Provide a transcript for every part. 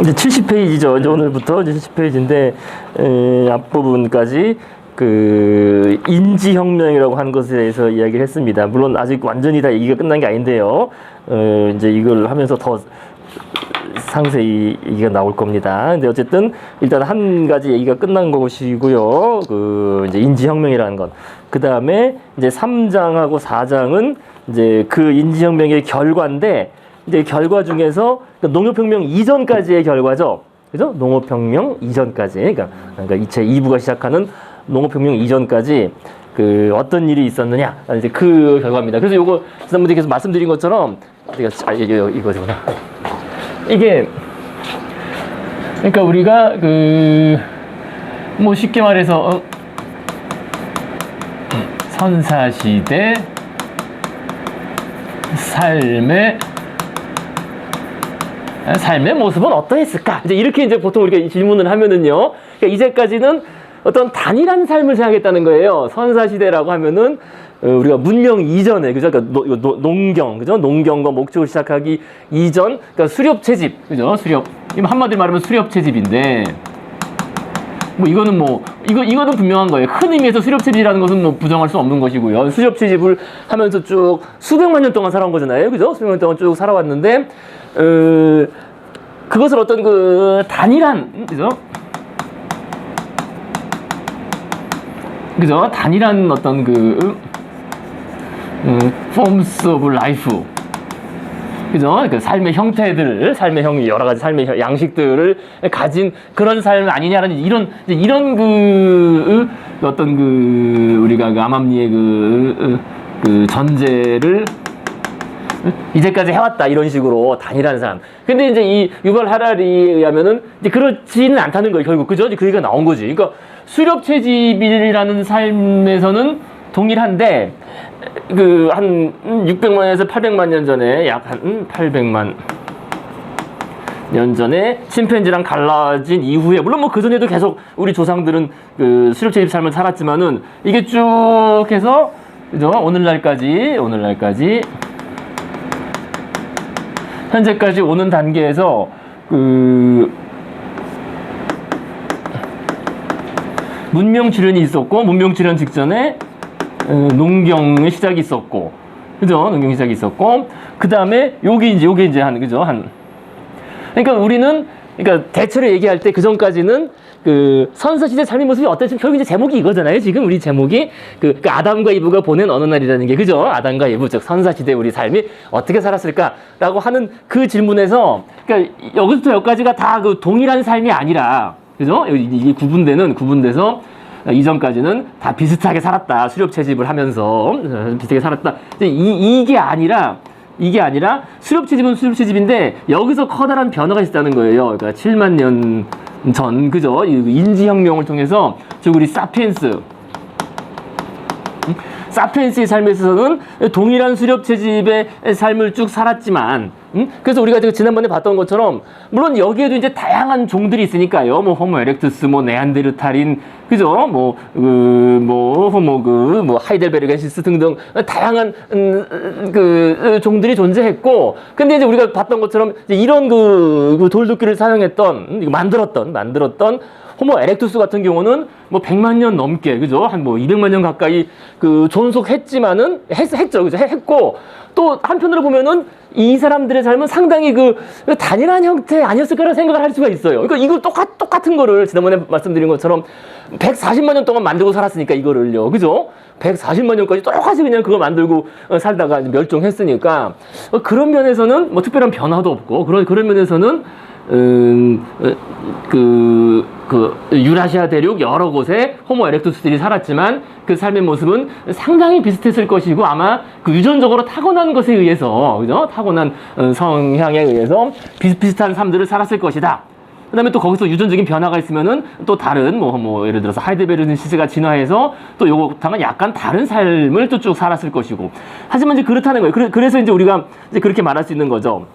이제 70페이지죠. 이제 오늘부터 이제 70페이지인데 앞부분까지 그 인지혁명이라고 하는 것에 대해서 이야기를 했습니다. 물론 아직 완전히 다 얘기가 끝난 게 아닌데요. 이제 이걸 하면서 더 상세히 얘기가 나올 겁니다. 근데 어쨌든 일단 한 가지 얘기가 끝난 것이고요. 그 이제 인지혁명이라는 것. 그 다음에 이제 3장하고 4장은 이제 그 인지혁명의 결과인데 이제 결과 중에서 농업혁명 이전까지의 결과죠. 그죠? 농업혁명 이전까지. 그러니까 이체 2부가 시작하는 농업혁명 이전까지 그 어떤 일이 있었느냐. 이제 그 결과입니다. 그래서 요거 지난번에 계속 말씀드린 것처럼 이거구나. 이게 그러니까 우리가 그 뭐 쉽게 말해서 선사시대 삶의 모습은 어떠했을까? 이제 이렇게 이제 보통 우리가 질문을 하면은요. 그러니까 이제까지는 어떤 단일한 삶을 생각했다는 거예요. 선사시대라고 하면은 우리가 문명 이전에, 그죠? 그러니까 농경, 그죠? 농경과 목축을 시작하기 이전, 그러니까 수렵 채집, 그죠? 수렵. 한마디로 말하면 수렵 채집인데, 이거는 분명한 거예요. 큰 의미에서 수렵 채집이라는 것은 뭐 부정할 수 없는 것이고요. 수렵 채집을 하면서 쭉 수백만 년 동안 살아온 거잖아요. 그죠? 수백만 년 동안 쭉 살아왔는데, 그것을 어떤 그 단일한, 그죠? 단일한 어떤 forms of life. 그죠? 그 삶의 형태들을, 여러 가지 삶의 양식들을 가진 그런 삶 아니냐라는 이런 어떤 우리가 그 암암리의 그 전제를 이제까지 해왔다. 이런 식으로 단일한 삶. 근데 이제 이 유발 하라리에 의하면은 이제 그렇지는 않다는 거예요. 결국. 그죠? 그 얘기가 나온 거지. 그러니까 수렵 채집이라는 삶에서는 동일한데, 한 600만에서 800만 년 전에, 약 한 800만 년 전에 침팬지랑 갈라진 이후에, 물론 뭐 그전에도 계속 우리 조상들은 그 수렵 채집 삶을 살았지만은, 이게 쭉 해서, 그죠? 오늘날까지, 현재까지 오는 단계에서, 문명 출현이 있었고, 문명 출현 직전에 농경의 시작이 있었고, 그죠? 농경 시작이 있었고, 그 다음에 요게 이제 그러니까 우리는, 대체로 얘기할 때 그 전까지는 선사시대 삶의 모습이 어땠지? 결국 이제 제목이 이거잖아요. 지금 우리 제목이 아담과 이브가 보낸 어느 날이라는 게, 그죠? 아담과 이브, 즉 선사시대 우리 삶이 어떻게 살았을까라고 하는 그 질문에서, 여기서부터 여기까지가 다 동일한 삶이 아니라, 그죠? 이게 구분돼서 이전까지는 다 비슷하게 살았다. 수렵 채집을 하면서 비슷하게 살았다. 이게 아니라 수렵 채집은 수렵 채집인데 여기서 커다란 변화가 있었다는 거예요. 그러니까 7만 년 전, 그죠? 인지혁명을 통해서 즉 우리 사피엔스의 삶에 있어서는 동일한 수렵 채집의 삶을 쭉 살았지만, 그래서 우리가 지난번에 봤던 것처럼, 물론 여기에도 이제 다양한 종들이 있으니까요. 호모 에렉투스, 네안데르탈인, 그죠? 하이델베르겐시스 등등 다양한 종들이 존재했고, 근데 이제 우리가 봤던 것처럼 이제 이런 돌도끼를 사용했던, 만들었던 호모 에렉투스 같은 경우는 100만 년 넘게, 그죠? 한 200만 년 가까이 존속했지만은, 했죠. 그죠? 했고, 또 한편으로 보면은 이 사람들의 삶은 상당히 단일한 형태 아니었을까라는 생각을 할 수가 있어요. 그러니까 이거 똑같은 거를 지난번에 말씀드린 것처럼 140만 년 동안 만들고 살았으니까 이거를요. 그죠? 140만 년까지 똑같이 그냥 그거 만들고 살다가 멸종했으니까, 그런 면에서는 특별한 변화도 없고, 그런 면에서는 유라시아 대륙 여러 곳에 호모 에렉투스들이 살았지만 그 삶의 모습은 상당히 비슷했을 것이고, 아마 유전적으로 타고난 것에 의해서, 그죠? 타고난 성향에 의해서 비슷한 삶들을 살았을 것이다. 그 다음에 또 거기서 유전적인 변화가 있으면은 또 다른, 예를 들어서 하이델베르겐시스가 진화해서 또 요거랑은 약간 다른 삶을 또 쭉 살았을 것이고. 하지만 이제 그렇다는 거예요. 그래서 이제 우리가 이제 그렇게 말할 수 있는 거죠.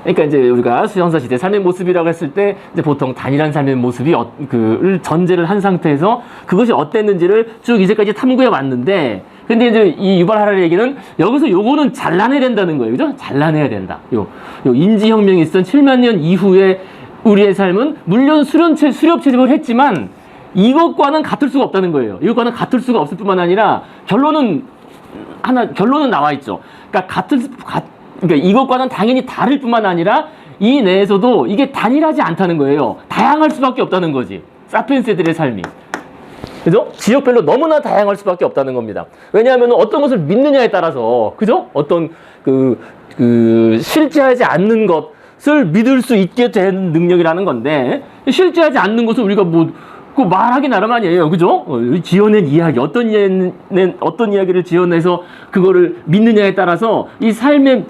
그러니까 이제 우리가 수선사시대 삶의 모습이라고 했을 때 이제 보통 단일한 삶의 모습이 전제를 한 상태에서 그것이 어땠는지를 쭉 이제까지 탐구해 왔는데, 근데 이제 이 유발 하라리 얘기는 여기서 요거는 잘라내야 된다는 거예요. 그죠? 잘라내야 된다. 요 인지혁명이 있었던 7만 년 이후에 우리의 삶은 물론 수렵 채집을 했지만 이것과는 같을 수가 없다는 거예요. 이것과는 같을 수가 없을 뿐만 아니라 결론은 나와 있죠. 그러니까 그러니까 이것과는 당연히 다를 뿐만 아니라 이 내에서도 이게 단일하지 않다는 거예요. 다양할 수밖에 없다는 거지. 사피엔스들의 삶이. 그죠? 지역별로 너무나 다양할 수밖에 없다는 겁니다. 왜냐하면 어떤 것을 믿느냐에 따라서, 그죠? 어떤 실제하지 않는 것을 믿을 수 있게 된 능력이라는 건데, 실제하지 않는 것을 우리가 그 말하기 나름 아니에요. 그죠? 지어낸 이야기, 어떤 이야기를 지어내서 그거를 믿느냐에 따라서 이 삶의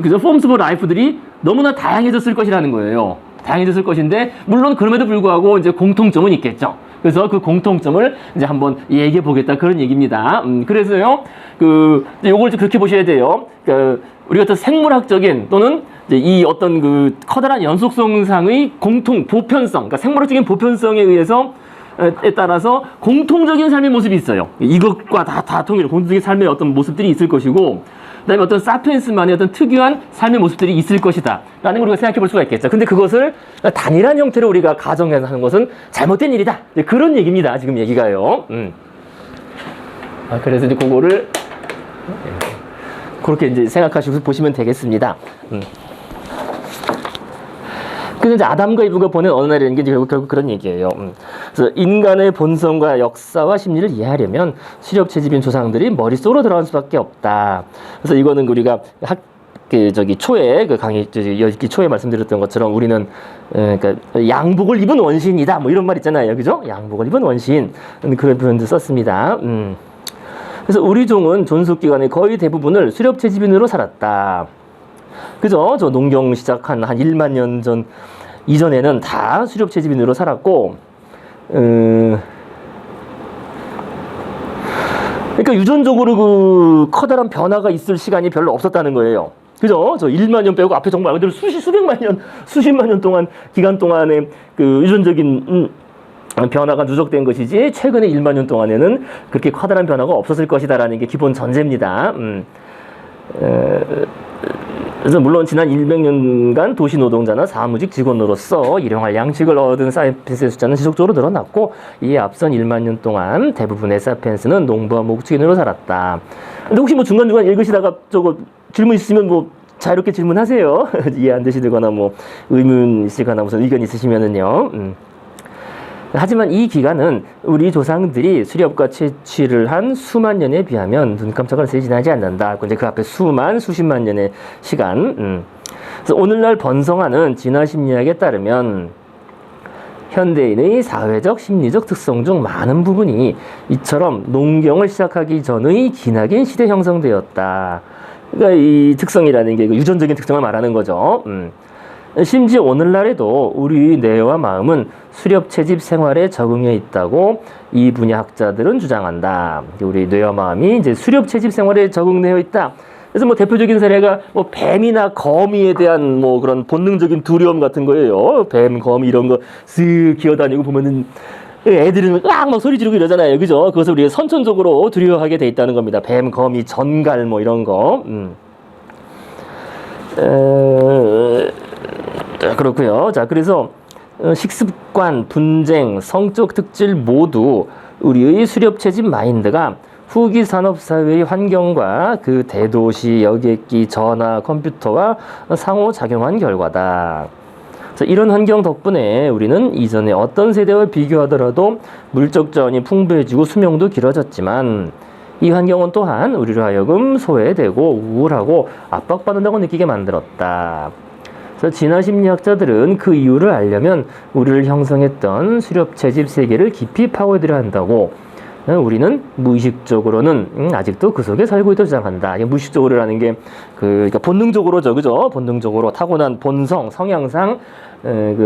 그죠? Forms of Life들이 너무나 다양해졌을 것이라는 거예요. 다양해졌을 것인데, 물론 그럼에도 불구하고 이제 공통점은 있겠죠. 그래서 그 공통점을 이제 한번 얘기해 보겠다. 그런 얘기입니다. 그래서요, 요걸 그렇게 보셔야 돼요. 우리 같은 생물학적인 또는 이제 이 어떤 커다란 연속성상의 보편성, 그러니까 생물학적인 보편성에 의해서 에 따라서 공통적인 삶의 모습이 있어요. 이것과 다 통일해 공통적인 삶의 어떤 모습들이 있을 것이고, 그다음에 어떤 사피엔스만의 어떤 특유한 삶의 모습들이 있을 것이다 라는 걸 우리가 생각해 볼 수가 있겠죠. 근데 그것을 단일한 형태로 우리가 가정해서 하는 것은 잘못된 일이다. 그런 얘기입니다. 지금 얘기가요. 그래서 이제 그거를 그렇게 이제 생각하시고 보시면 되겠습니다. 그래서 이제 아담과 이브가 보낸 어느 날이라는 게 결국 그런 얘기예요. 그래서 인간의 본성과 역사와 심리를 이해하려면 수렵 채집인 조상들이 머릿속으로 들어갈 수밖에 없다. 그래서 이거는 우리가 초에 강의 초에 말씀드렸던 것처럼 우리는 그러니까 양복을 입은 원시인이다. 뭐 이런 말 있잖아요, 그죠? 양복을 입은 원시인 그런 표현도 썼습니다. 그래서 우리 종은 존속 기간의 거의 대부분을 수렵 채집인으로 살았다. 그죠? 저 농경 시작한 한 1만 년 전 이전에는 다 수렵 채집인으로 살았고, 그러니까 유전적으로 커다란 변화가 있을 시간이 별로 없었다는 거예요. 그죠? 저 1만 년 빼고 앞에 정말 그대로 수십만 년 동안 기간 동안에 유전적인 변화가 누적된 것이지 최근에 1만 년 동안에는 그렇게 커다란 변화가 없었을 것이다라는 게 기본 전제입니다. 그래서 물론 지난 100년간 도시 노동자나 사무직 직원으로서 일용할 양식을 얻은 사피엔스의 숫자는 지속적으로 늘어났고, 이에 앞선 1만 년 동안 대부분의 사피엔스는 농부와 목축인으로 살았다. 근데 혹시 중간중간 읽으시다가 질문 있으면 자유롭게 질문하세요. 이해 안 되시거나 의문 있으거나 무슨 의견 있으시면은요. 하지만 이 기간은 우리 조상들이 수렵과 채취를 한 수만 년에 비하면 눈 깜짝할 새이 지나지 않는다. 이제 그 앞에 수십만 년의 시간. 그래서 오늘날 번성하는 진화 심리학에 따르면 현대인의 사회적, 심리적 특성 중 많은 부분이 이처럼 농경을 시작하기 전의 기나긴 시대 형성되었다. 그러니까 이 특성이라는 게 유전적인 특성을 말하는 거죠. 심지어 오늘날에도 우리 뇌와 마음은 수렵 채집 생활에 적응해 있다고 이 분야 학자들은 주장한다. 우리 뇌와 마음이 이제 수렵 채집 생활에 적응되어 있다. 그래서 대표적인 사례가 뱀이나 거미에 대한 그런 본능적인 두려움 같은 거예요. 뱀, 거미 이런 거 쓱 기어다니고 보면은 애들은 막 소리 지르고 이러잖아요. 그죠? 그것을 우리가 선천적으로 두려워하게 돼 있다는 겁니다. 뱀, 거미, 전갈 이런 거. 그렇고요. 자, 그래서 식습관, 분쟁, 성적 특질 모두 우리의 수렵 채집 마인드가 후기 산업 사회의 환경과 그 대도시, 여객기, 전화, 컴퓨터와 상호작용한 결과다. 그래서 이런 환경 덕분에 우리는 이전에 어떤 세대와 비교하더라도 물적 자원이 풍부해지고 수명도 길어졌지만, 이 환경은 또한 우리로 하여금 소외되고 우울하고 압박받는다고 느끼게 만들었다. 그래서 진화 심리학자들은 그 이유를 알려면 우리를 형성했던 수렵 채집 세계를 깊이 파고들어야 한다고, 우리는 무의식적으로는 아직도 그 속에 살고 있다고 주장한다. 무의식적으로라는 게 그러니까 본능적으로죠, 그죠? 본능적으로 타고난 본성, 성향상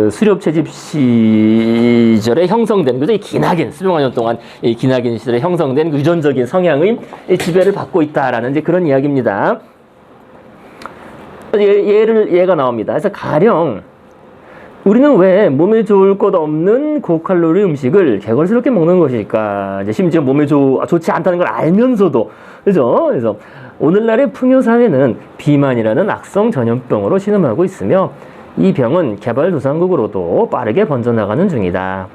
수렵 채집 시절에 형성된, 그죠? 이 기나긴 수백만 년 동안 이 기나긴 시절에 형성된 유전적인 성향의 지배를 받고 있다라는 이제 그런 이야기입니다. 예가 나옵니다. 그래서 가령 우리는 왜 몸에 좋을 것 없는 고칼로리 음식을 개걸스럽게 먹는 것일까? 이제 심지어 몸에 좋지 않다는 걸 알면서도, 그죠? 그래서 오늘날의 풍요 사회는 비만이라는 악성 전염병으로 신음하고 있으며, 이 병은 개발도상국으로도 빠르게 번져나가는 중이다.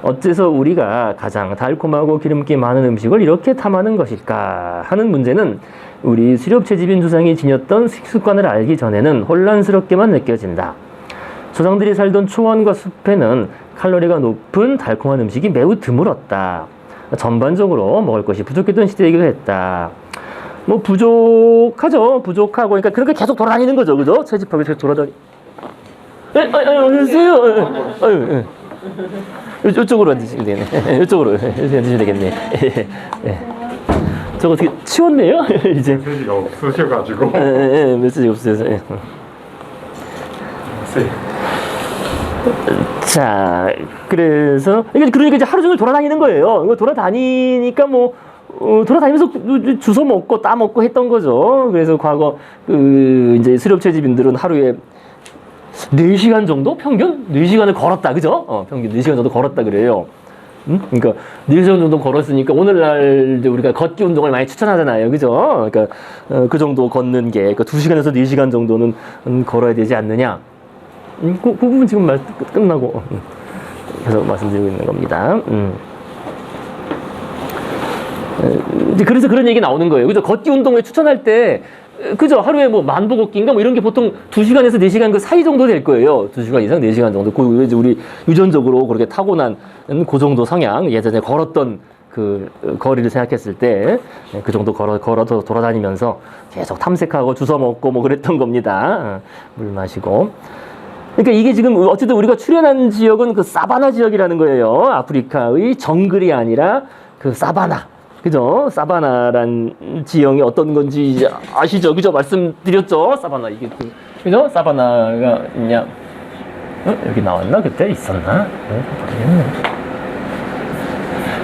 어째서 우리가 가장 달콤하고 기름기 많은 음식을 이렇게 탐하는 것일까 하는 문제는 우리 수렵채집인 조상이 지녔던 식습관을 알기 전에는 혼란스럽게만 느껴진다. 조상들이 살던 초원과 숲에는 칼로리가 높은 달콤한 음식이 매우 드물었다. 전반적으로 먹을 것이 부족했던 시대이기도 했다. 뭐 부족하죠. 부족하고 그러니까 그렇게 계속 돌아다니는 거죠. 그죠? 채집하고 계속 돌아다니. 안녕하세요. 이쪽으로 앉으시면 되겠네. 이쪽으로 앉으시면 되겠네. 저거 어떻게 치웠네요? 이제 메시지가 없으셔가지고. 메시지 없어서. 자, 그래서 그러니까 이제 하루 종일 돌아다니는 거예요. 이거 돌아다니니까 뭐 돌아다니면서 주워 먹고 따 먹고 했던 거죠. 그래서 과거 그 이제 수렵채집인들은 하루에 4시간 정도 평균 4시간을 걸었다, 그죠? 평균 4시간 정도 걸었다 그래요. 그러니까 4시간 정도 걸었으니까 오늘날 이제 우리가 걷기 운동을 많이 추천하잖아요, 그죠? 그러니까 그 정도 걷는 게 그러니까 2시간에서 4시간 정도는 걸어야 되지 않느냐? 그 부분 지금 끝나고 계속 말씀드리고 있는 겁니다. 이제 그래서 그런 얘기 나오는 거예요, 그죠? 걷기 운동을 추천할 때 그죠? 하루에 뭐 만보 걷기인가 뭐 이런 게 보통 2시간에서 4시간 그 사이 정도 될 거예요. 2시간 이상 4시간 정도. 그 이제 우리 유전적으로 그렇게 타고난 그 정도 성향, 예전에 걸었던 그 거리를 생각했을 때 그 정도 걸어서 돌아다니면서 계속 탐색하고 주워 먹고 뭐 그랬던 겁니다. 물 마시고. 그러니까 이게 지금 어쨌든 우리가 출연한 지역은 그 사바나 지역이라는 거예요. 아프리카의 정글이 아니라 그 사바나. 그죠? 사바나란 지형이 어떤 건지 아시죠? 그죠? 말씀드렸죠? 사바나 이게 그죠? 사바나가 있냐? 여기 나왔나? 그때 있었나? 모르겠네.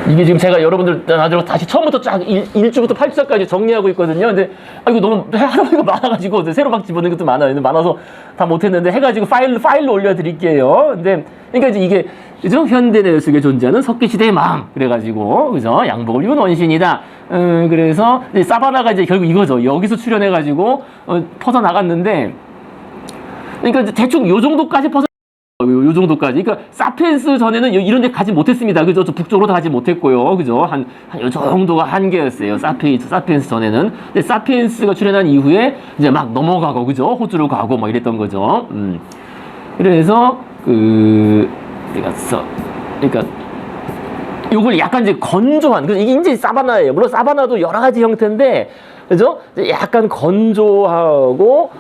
이게 지금 제가 여러분들 나중에 다시 처음부터 쫙 1주부터 8주까지 정리하고 있거든요. 근데 이거 너무 할아버지가 많아가지고 새로 막 집어넣는 것도 많아요. 많아서 다 못했는데 해가지고 파일로 올려드릴게요. 근데 그러니까 이제 이게 그죠? 현대 속에 존재하는 석기시대의 마음. 그래가지고, 그죠? 양복을 입은 원신이다. 그래서, 이제 사바나가 이제 결국 이거죠. 여기서 출연해가지고, 퍼져나갔는데, 그러니까 이제 대충 요 정도까지 요 정도까지. 그러니까, 사피엔스 전에는 이런 데 가지 못했습니다. 그죠? 저 북쪽으로 다 가지 못했고요. 그죠? 요 정도가 한계였어요. 사피엔스 전에는. 근데 사피엔스가 출연한 이후에, 이제 막 넘어가고, 그죠? 호주로 가고, 막 이랬던 거죠. 그래서, 그러니까 요걸 약간 이제 건조한, 그래서 이게 이제 사바나예요. 물론 사바나도 여러 가지 형태인데, 그죠? 약간 건조하고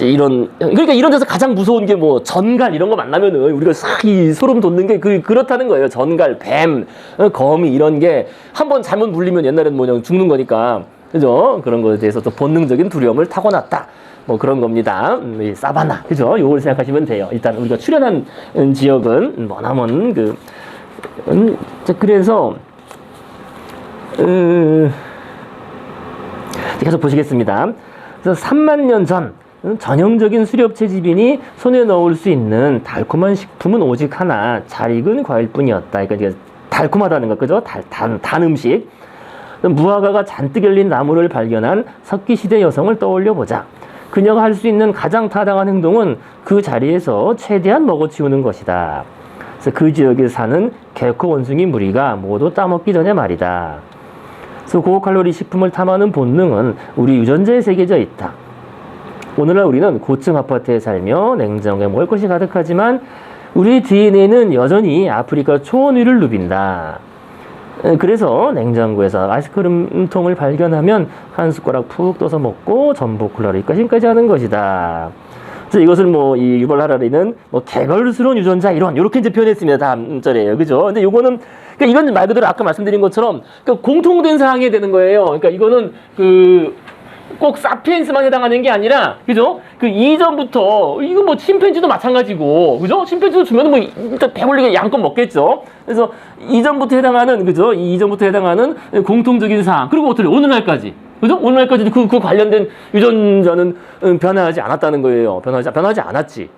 이런 그러니까 이런 데서 가장 무서운 게 뭐 전갈 이런 거 만나면은 우리가 싹 이 소름 돋는 게 그렇다는 거예요. 전갈, 뱀, 거미 이런 게 한번 잘못 물리면 옛날에는 뭐냐 죽는 거니까, 그죠? 그런 것에 대해서 또 본능적인 두려움을 타고났다. 뭐 그런 겁니다. 이 사바나, 그죠? 요걸 생각하시면 돼요. 일단 우리가 출연한 지역은 머나먼 그래서 계속 보시겠습니다. 그래서 3만 년 전 전형적인 수렵채집인이 손에 넣을 수 있는 달콤한 식품은 오직 하나, 잘 익은 과일뿐이었다. 그러니까 달콤하다는 거, 그죠? 단 음식. 무화과가 잔뜩 열린 나무를 발견한 석기시대 여성을 떠올려 보자. 그녀가 할 수 있는 가장 타당한 행동은 그 자리에서 최대한 먹어치우는 것이다. 그래서 그 지역에 사는 개코 원숭이 무리가 모두 따먹기 전에 말이다. 그래서 고칼로리 식품을 탐하는 본능은 우리 유전자에 새겨져 있다. 오늘날 우리는 고층 아파트에 살며 냉장고에 먹을 것이 가득하지만 우리 DNA는 여전히 아프리카 초원 위를 누빈다. 그래서 냉장고에서 아이스크림 통을 발견하면 한 숟가락 푹 떠서 먹고 전복 콜라리까지 하는 것이다. 그래서 이것을 뭐 이 유발 하라리는 뭐 개걸스러운 유전자 이론 이렇게 이제 표현했습니다. 다음 절에요, 그죠? 근데 요거는 그러니까 이건 말 그대로 아까 말씀드린 것처럼 그러니까 공통된 사항이 되는 거예요. 그러니까 이거는 꼭 사피엔스만 해당하는 게 아니라, 그죠? 그 이전부터, 이거 뭐 침팬지도 마찬가지고, 그죠? 침팬지도 주면은 뭐 일단 배불리게 양껏 먹겠죠? 그래서 이전부터 해당하는, 그죠? 이전부터 해당하는 공통적인 사항. 그리고 어떻게 오늘날까지, 그죠? 오늘날까지도 그 관련된 유전자는 변하지 않았다는 거예요. 변하지 않았지.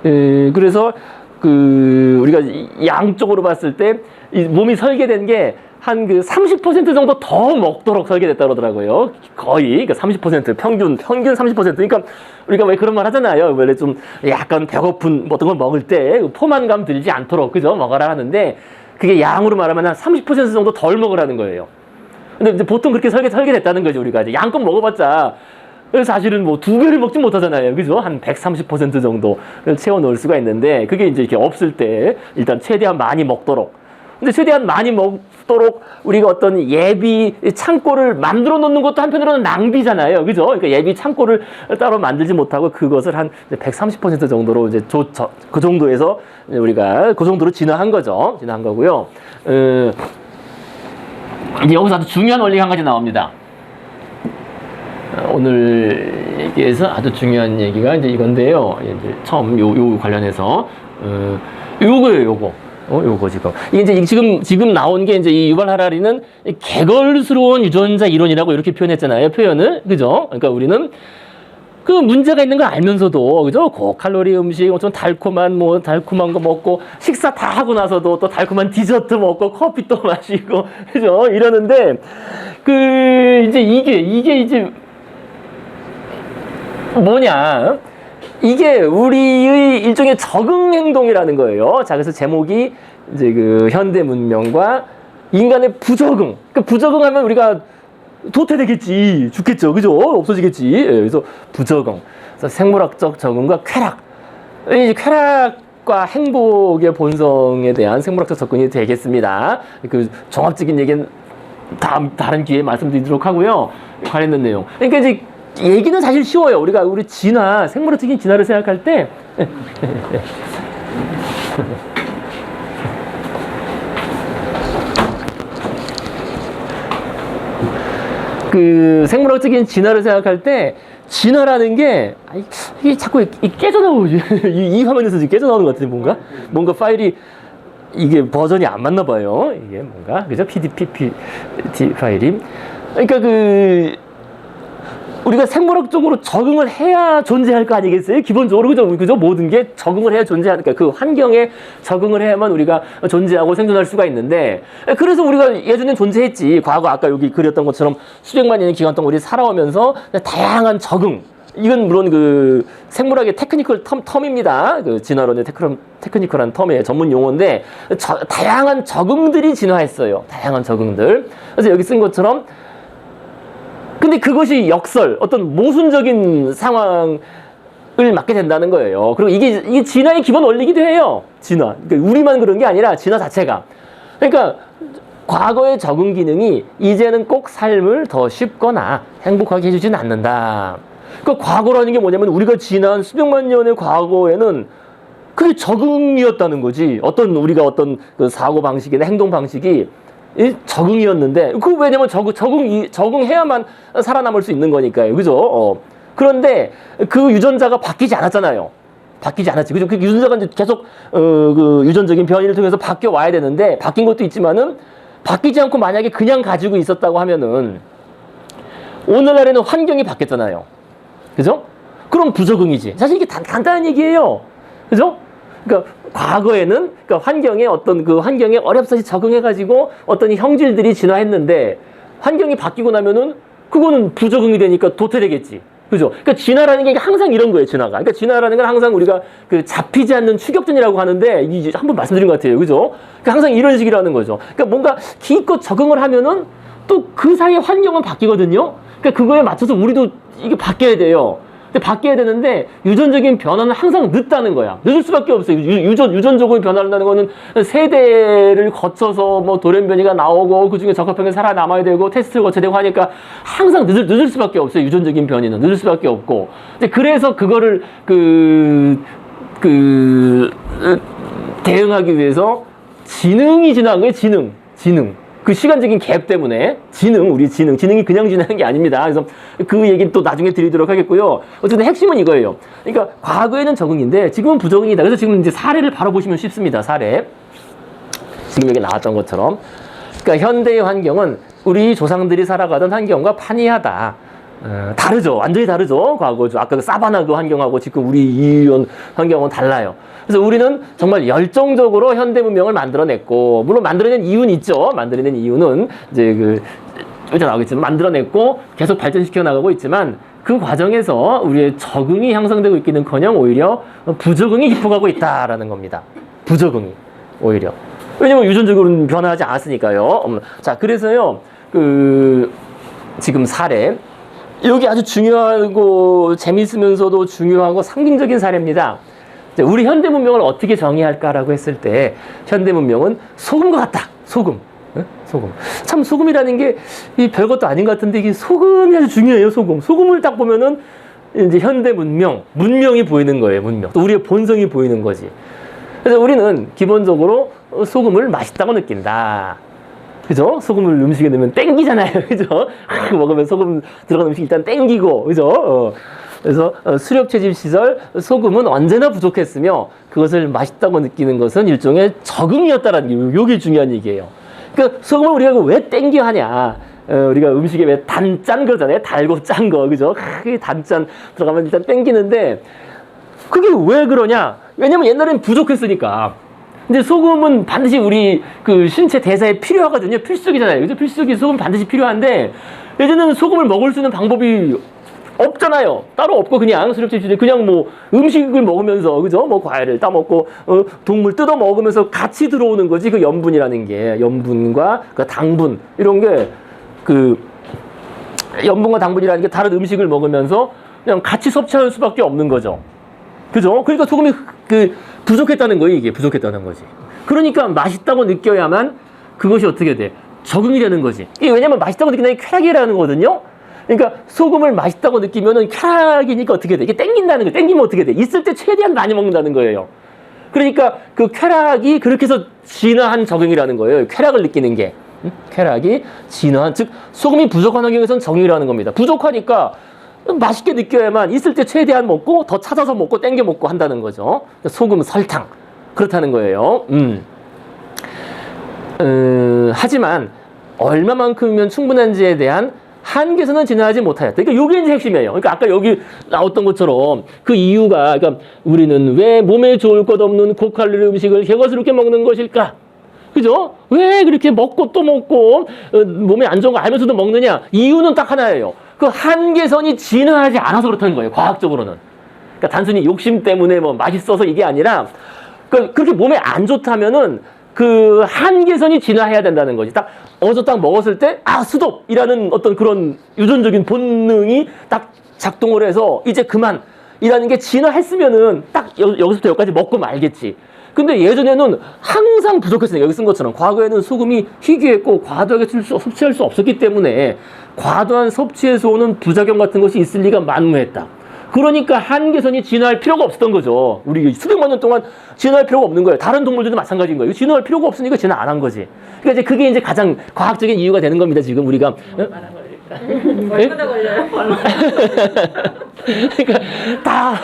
그래서 우리가 양쪽으로 봤을 때 이 몸이 설계된 게 한 그 30% 정도 더 먹도록 설계됐다 그러더라고요. 거의 그러니까 30% 평균 30%. 그러니까 우리가 왜 그런 말 하잖아요. 원래 좀 약간 배고픈 뭐 어떤 걸 먹을 때 포만감 들지 않도록 그죠? 먹어라 하는데 그게 양으로 말하면 한 30% 정도 덜 먹으라는 거예요. 근데 이제 보통 그렇게 설계됐다는 거죠. 우리가 이제 양껏 먹어봤자 사실은 뭐 2배를 먹지 못하잖아요. 그죠? 한 130% 정도를 채워 넣을 수가 있는데 그게 이제 이렇게 없을 때 일단 최대한 많이 먹도록. 근데 최대한 많이 먹도록 우리가 어떤 예비 창고를 만들어 놓는 것도 한편으로는 낭비잖아요. 그죠? 그러니까 예비 창고를 따로 만들지 못하고 그것을 한 130% 정도로 이제 그 정도에서 우리가 그 정도로 진화한 거죠. 진화한 거고요. 이제 여기서 아주 중요한 원리가 한 가지 나옵니다. 오늘 얘기에서 아주 중요한 얘기가 이제 이건데요. 이제 처음 요 관련해서 요거예요, 요거. 요거 지금 이게 이제 지금 나온 게 이제 이 유발 하라리는 개걸스러운 유전자 이론이라고 이렇게 표현했잖아요. 표현을 그죠? 그러니까 우리는 그 문제가 있는 걸 알면서도 그죠? 고칼로리 음식, 좀 달콤한 거 먹고 식사 다 하고 나서도 또 달콤한 디저트 먹고 커피 또 마시고 그죠? 이러는데 그 이제 이게 이제 뭐냐? 이게 우리의 일종의 적응 행동이라는 거예요. 자, 그래서 제목이 이제 그 현대 문명과 인간의 부적응. 그 부적응하면 우리가 도태되겠지, 죽겠죠, 그죠? 없어지겠지. 예, 그래서 부적응. 그래서 생물학적 적응과 쾌락. 이 쾌락과 행복의 본성에 대한 생물학적 접근이 되겠습니다. 그 종합적인 얘기는 다른 기회에 말씀드리도록 하고요. 관련된 내용. 그러니까 이제 얘기는 사실 쉬워요. 우리 진화, 생물학적인 진화를 생각할 때 그 생물학적인 진화를 생각할 때 진화라는 게 이게 자꾸 깨져나오지. 이 화면에서 지금 깨져나오는 것 같은데 뭔가 파일이 이게 버전이 안 맞나 봐요. 이게 뭔가 그죠? PDP 파일이. 그러니까 우리가 생물학적으로 적응을 해야 존재할 거 아니겠어요? 기본적으로 그죠? 모든 게 적응을 해야 존재하니까 그 환경에 적응을 해야만 우리가 존재하고 생존할 수가 있는데 그래서 우리가 예전엔 존재했지. 과거 아까 여기 그렸던 것처럼 수백만 년의 기간 동안 우리 살아오면서 다양한 적응. 이건 물론 그 생물학의 테크니컬 텀입니다. 그 진화론의 테크니컬한 텀의 전문 용어인데 다양한 적응들이 진화했어요. 다양한 적응들. 그래서 여기 쓴 것처럼 근데 그것이 어떤 모순적인 상황을 맞게 된다는 거예요. 그리고 이게 진화의 기본 원리기도 해요. 진화. 그러니까 우리만 그런 게 아니라 진화 자체가. 그러니까 과거의 적응 기능이 이제는 꼭 삶을 더 쉽거나 행복하게 해주진 않는다. 그러니까 과거라는 게 뭐냐면 우리가 지난 수백만 년의 과거에는 그게 적응이었다는 거지. 우리가 어떤 그 사고 방식이나 행동 방식이 적응이었는데 왜냐면 적응해야만 살아남을 수 있는 거니까요. 그죠? 그런데 그 유전자가 바뀌지 않았잖아요. 바뀌지 않았지. 그죠? 그 유전자가 이제 계속 그 유전적인 변이를 통해서 바뀌어 와야 되는데 바뀐 것도 있지만은 바뀌지 않고 만약에 그냥 가지고 있었다고 하면은 오늘날에는 환경이 바뀌었잖아요. 그죠? 그럼 부적응이지. 사실 이게 간단한 얘기예요. 그죠? 그러니까 과거에는 환경에 환경에 어렵사리 적응해가지고 어떤 형질들이 진화했는데 환경이 바뀌고 나면은 그거는 부적응이 되니까 도태되겠지. 그죠? 그러니까 진화라는 게 항상 이런 거예요, 진화가. 그러니까 진화라는 건 항상 우리가 그 잡히지 않는 추격전이라고 하는데 이제 한번 말씀드린 것 같아요. 그죠? 그러니까 항상 이런 식이라는 거죠. 그러니까 뭔가 기껏 적응을 하면은 또 그 사이에 환경은 바뀌거든요. 그러니까 그거에 맞춰서 우리도 이게 바뀌어야 돼요. 근데 바뀌어야 되는데 유전적인 변화는 항상 늦다는 거야. 늦을 수밖에 없어요. 유전적으로 변화한다는 거는 세대를 거쳐서 뭐 돌연변이가 나오고 그중에 적합하게 살아남아야 되고 테스트를 거쳐야 되고 하니까 항상 늦을 수밖에 없어요. 유전적인 변이는 늦을 수밖에 없고. 근데 그래서 그거를 대응하기 위해서 지능이 진화한 거예요. 지능. 그 시간적인 갭 때문에 지능이 그냥 진화하는 게 아닙니다. 그래서 그 얘기는 또 나중에 드리도록 하겠고요. 어쨌든 핵심은 이거예요. 그러니까 과거에는 적응인데 지금은 부적응이다. 그래서 지금 이제 사례를 바로 보시면 쉽습니다. 사례. 지금 여기 나왔던 것처럼. 그러니까 현대의 환경은 우리 조상들이 살아가던 환경과 판이하다. 다르죠. 완전히 다르죠. 과거죠. 아까 그 사바나 그 환경하고 지금 우리 이런 환경은 달라요. 그래서 우리는 정말 열정적으로 현대 문명을 만들어냈고, 물론 만들어낸 이유는 있죠. 만들어낸 이유는 이제 여기서 나오겠지만 만들어냈고 계속 발전시켜 나가고 있지만 그 과정에서 우리의 적응이 형성되고 있기는커녕 오히려 부적응이 깊어가고 있다라는 겁니다. 부적응이 오히려. 왜냐면 유전적으로는 변화하지 않았으니까요. 자, 그래서요, 지금 사례. 여기 아주 중요하고 재밌으면서도 중요하고 상징적인 사례입니다. 우리 현대 문명을 어떻게 정의할까라고 했을 때 현대 문명은 소금과 같다. 소금. 소금. 참 소금이라는 게 별것도 아닌 것 같은데 이게 소금이 아주 중요해요. 소금. 소금을 딱 보면은 이제 현대 문명이 보이는 거예요. 문명. 또 우리의 본성이 보이는 거지. 그래서 우리는 기본적으로 소금을 맛있다고 느낀다. 그죠? 소금을 음식에 넣으면 땡기잖아요. 그죠? 먹으면 소금 들어간 음식 일단 땡기고, 그죠? 그래서 수렵 채집 시절 소금은 언제나 부족했으며 그것을 맛있다고 느끼는 것은 일종의 적응이었다라는 게 요게 중요한 얘기예요. 그러니까 소금을 우리가 왜 땡겨 하냐? 우리가 음식에 왜 단짠 그러잖아요. 달고 짠 거, 그죠? 그게 단짠 들어가면 일단 땡기는데 그게 왜 그러냐? 왜냐면 옛날엔 부족했으니까. 근데 소금은 반드시 우리 신체 대사에 필요하거든요. 필수기잖아요. 그죠? 필수기 소금 반드시 필요한데 예전에는 소금을 먹을 수 있는 방법이 없잖아요. 따로 없고 그냥 수렵집시대 그냥 뭐 음식을 먹으면서 그죠? 뭐 과일을 따먹고 동물 뜯어 먹으면서 같이 들어오는 거지. 그 염분이라는 게 염분과 그 당분 이런 게 염분과 당분이라는 게 다른 음식을 먹으면서 그냥 같이 섭취할 수밖에 없는 거죠. 그죠? 그러니까 소금이 부족했다는 거예요. 이게 부족했다는 거지. 그러니까 맛있다고 느껴야만 그것이 어떻게 돼? 적응이 되는 거지. 이게 왜냐면 맛있다고 느끼는 게 쾌락이라는 거거든요. 그러니까 소금을 맛있다고 느끼면은 쾌락이니까 어떻게 돼? 이게 땡긴다는 거예요. 땡기면 어떻게 돼? 있을 때 최대한 많이 먹는다는 거예요. 그러니까 그 쾌락이 그렇게 해서 진화한 적응이라는 거예요. 쾌락을 느끼는 게. 쾌락이 진화한, 즉 소금이 부족한 환경에서는 적응이라는 겁니다. 부족하니까 맛있게 느껴야만 있을 때 최대한 먹고 더 찾아서 먹고 땡겨 먹고 한다는 거죠. 소금, 설탕 그렇다는 거예요. 하지만 얼마만큼이면 충분한지에 대한 한계선은 진화하지 못하였다. 그러니까 이게 이제 핵심이에요. 그러니까 아까 여기 나왔던 것처럼 그 이유가, 그러니까 우리는 왜 몸에 좋을 것 없는 고칼로리 음식을 개거스럽게 먹는 것일까? 그죠? 왜 그렇게 먹고 또 먹고 몸에 안 좋은 거 알면서도 먹느냐? 이유는 딱 하나예요. 그 한계선이 진화하지 않아서 그렇다는 거예요. 과학적으로는. 그러니까 단순히 욕심 때문에 뭐 맛있어서 이게 아니라 그렇게 몸에 안 좋다면은 그 한계선이 진화해야 된다는 거지. 딱 어디서 딱 먹었을 때 스톱이라는 어떤 그런 유전적인 본능이 딱 작동을 해서 이제 그만이라는 게 진화했으면은 딱 여기서부터 여기까지 먹고 말겠지. 근데 예전에는 항상 부족했어요. 여기 쓴 것처럼 과거에는 소금이 희귀했고 과도하게 섭취할 수 없었기 때문에 과도한 섭취에서 오는 부작용 같은 것이 있을 리가 만무했다. 그러니까 한계선이 진화할 필요가 없었던 거죠. 우리 수백만 년 동안 진화할 필요가 없는 거예요. 다른 동물들도 마찬가지인 거예요. 진화할 필요가 없으니까 진화 안 한 거지. 그러니까 이제 그게 이제 가장 과학적인 이유가 되는 겁니다. 지금 우리가. 얼마나 걸릴까? 얼마나 걸려요? 그러니까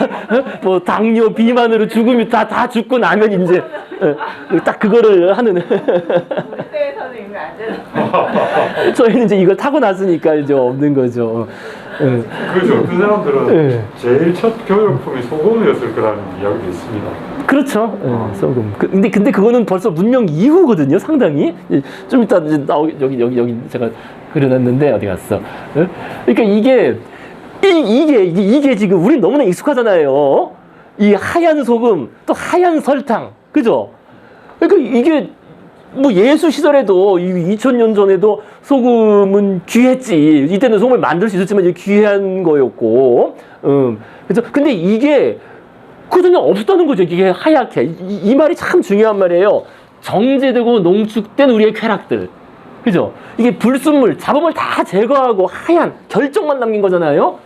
뭐 당뇨, 비만으로 죽으면 다 죽고 나면 이제 딱 그거를 하는. 우리 때에서는 이거 안 되나? 저희는 이제 이걸 타고 났으니까 이제 없는 거죠. 그렇죠. 그 사람들은 제일 첫 교육품이 소금이었을 거라는 이야기도 있습니다. 그렇죠. 소금. 근데 그거는 벌써 문명 이후거든요. 상당히. 좀 이따 이제 여기 제가 그려놨는데 어디 갔어? 그러니까 이게 지금 우린 너무나 익숙하잖아요. 이 하얀 소금 또 하얀 설탕, 그죠? 그러니까 이게 뭐 예수 시절에도 2000년 전에도 소금은 귀했지. 이때는 소금을 만들 수 있었지만 이게 귀한 거였고, 그죠? 근데 이게 그전에 없었다는 거죠. 이게 하얗게. 이 말이 참 중요한 말이에요. 정제되고 농축된 우리의 쾌락들. 그죠? 이게 불순물, 잡음을 다 제거하고 하얀 결정만 남긴 거잖아요.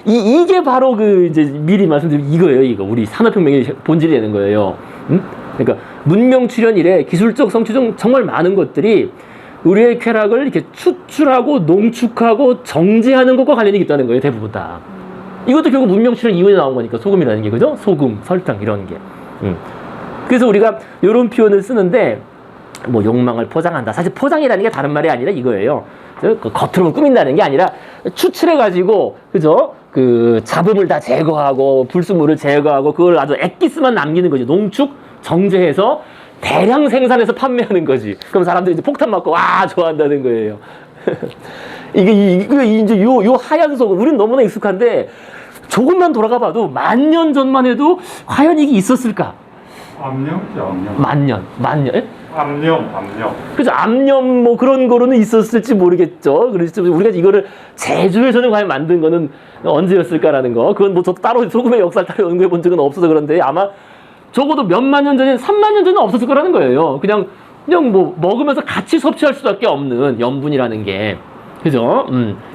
이게 바로 이제 미리 말씀드린 이거예요. 이거 우리 산업혁명의 본질이 되는 거예요. 그러니까 문명 출현 이래 기술적 성취 중 정말 많은 것들이 우리의 쾌락을 이렇게 추출하고 농축하고 정제하는 것과 관련이 있다는 거예요. 대부분 다. 이것도 결국 문명 출현 이후에 나온 거니까 소금이라는 게, 그죠? 소금, 설탕 이런 게. 그래서 우리가 이런 표현을 쓰는데 뭐 욕망을 포장한다. 사실 포장이라는 게 다른 말이 아니라 이거예요. 그 겉으로만 꾸민다는 게 아니라 추출해가지고, 그죠? 그 잡음을 다 제거하고 불순물을 제거하고 그걸 아주 액기스만 남기는 거죠. 농축, 정제해서 대량 생산해서 판매하는 거지. 그럼 사람들이 이제 폭탄 맞고 와 좋아한다는 거예요. 이게 이제 요 하얀 소금 우린 너무나 익숙한데 조금만 돌아가봐도 10,000년 전만 해도 과연 이게 있었을까? 암염이죠, 암염. 만년, 예? 암염. 그죠? 암염 뭐 그런 거로는 있었을지 모르겠죠. 그래서 우리가 이거를 제주에서는 과연 만든 거는 언제였을까라는 거. 그건 뭐 저도 따로 소금의 역사를 따로 연구해 본 적은 없어서 그런데 아마 적어도 몇만 년 전에 3만 년 전에 없었을 거라는 거예요. 그냥 뭐 먹으면서 같이 섭취할 수밖에 없는 염분이라는 게. 그죠?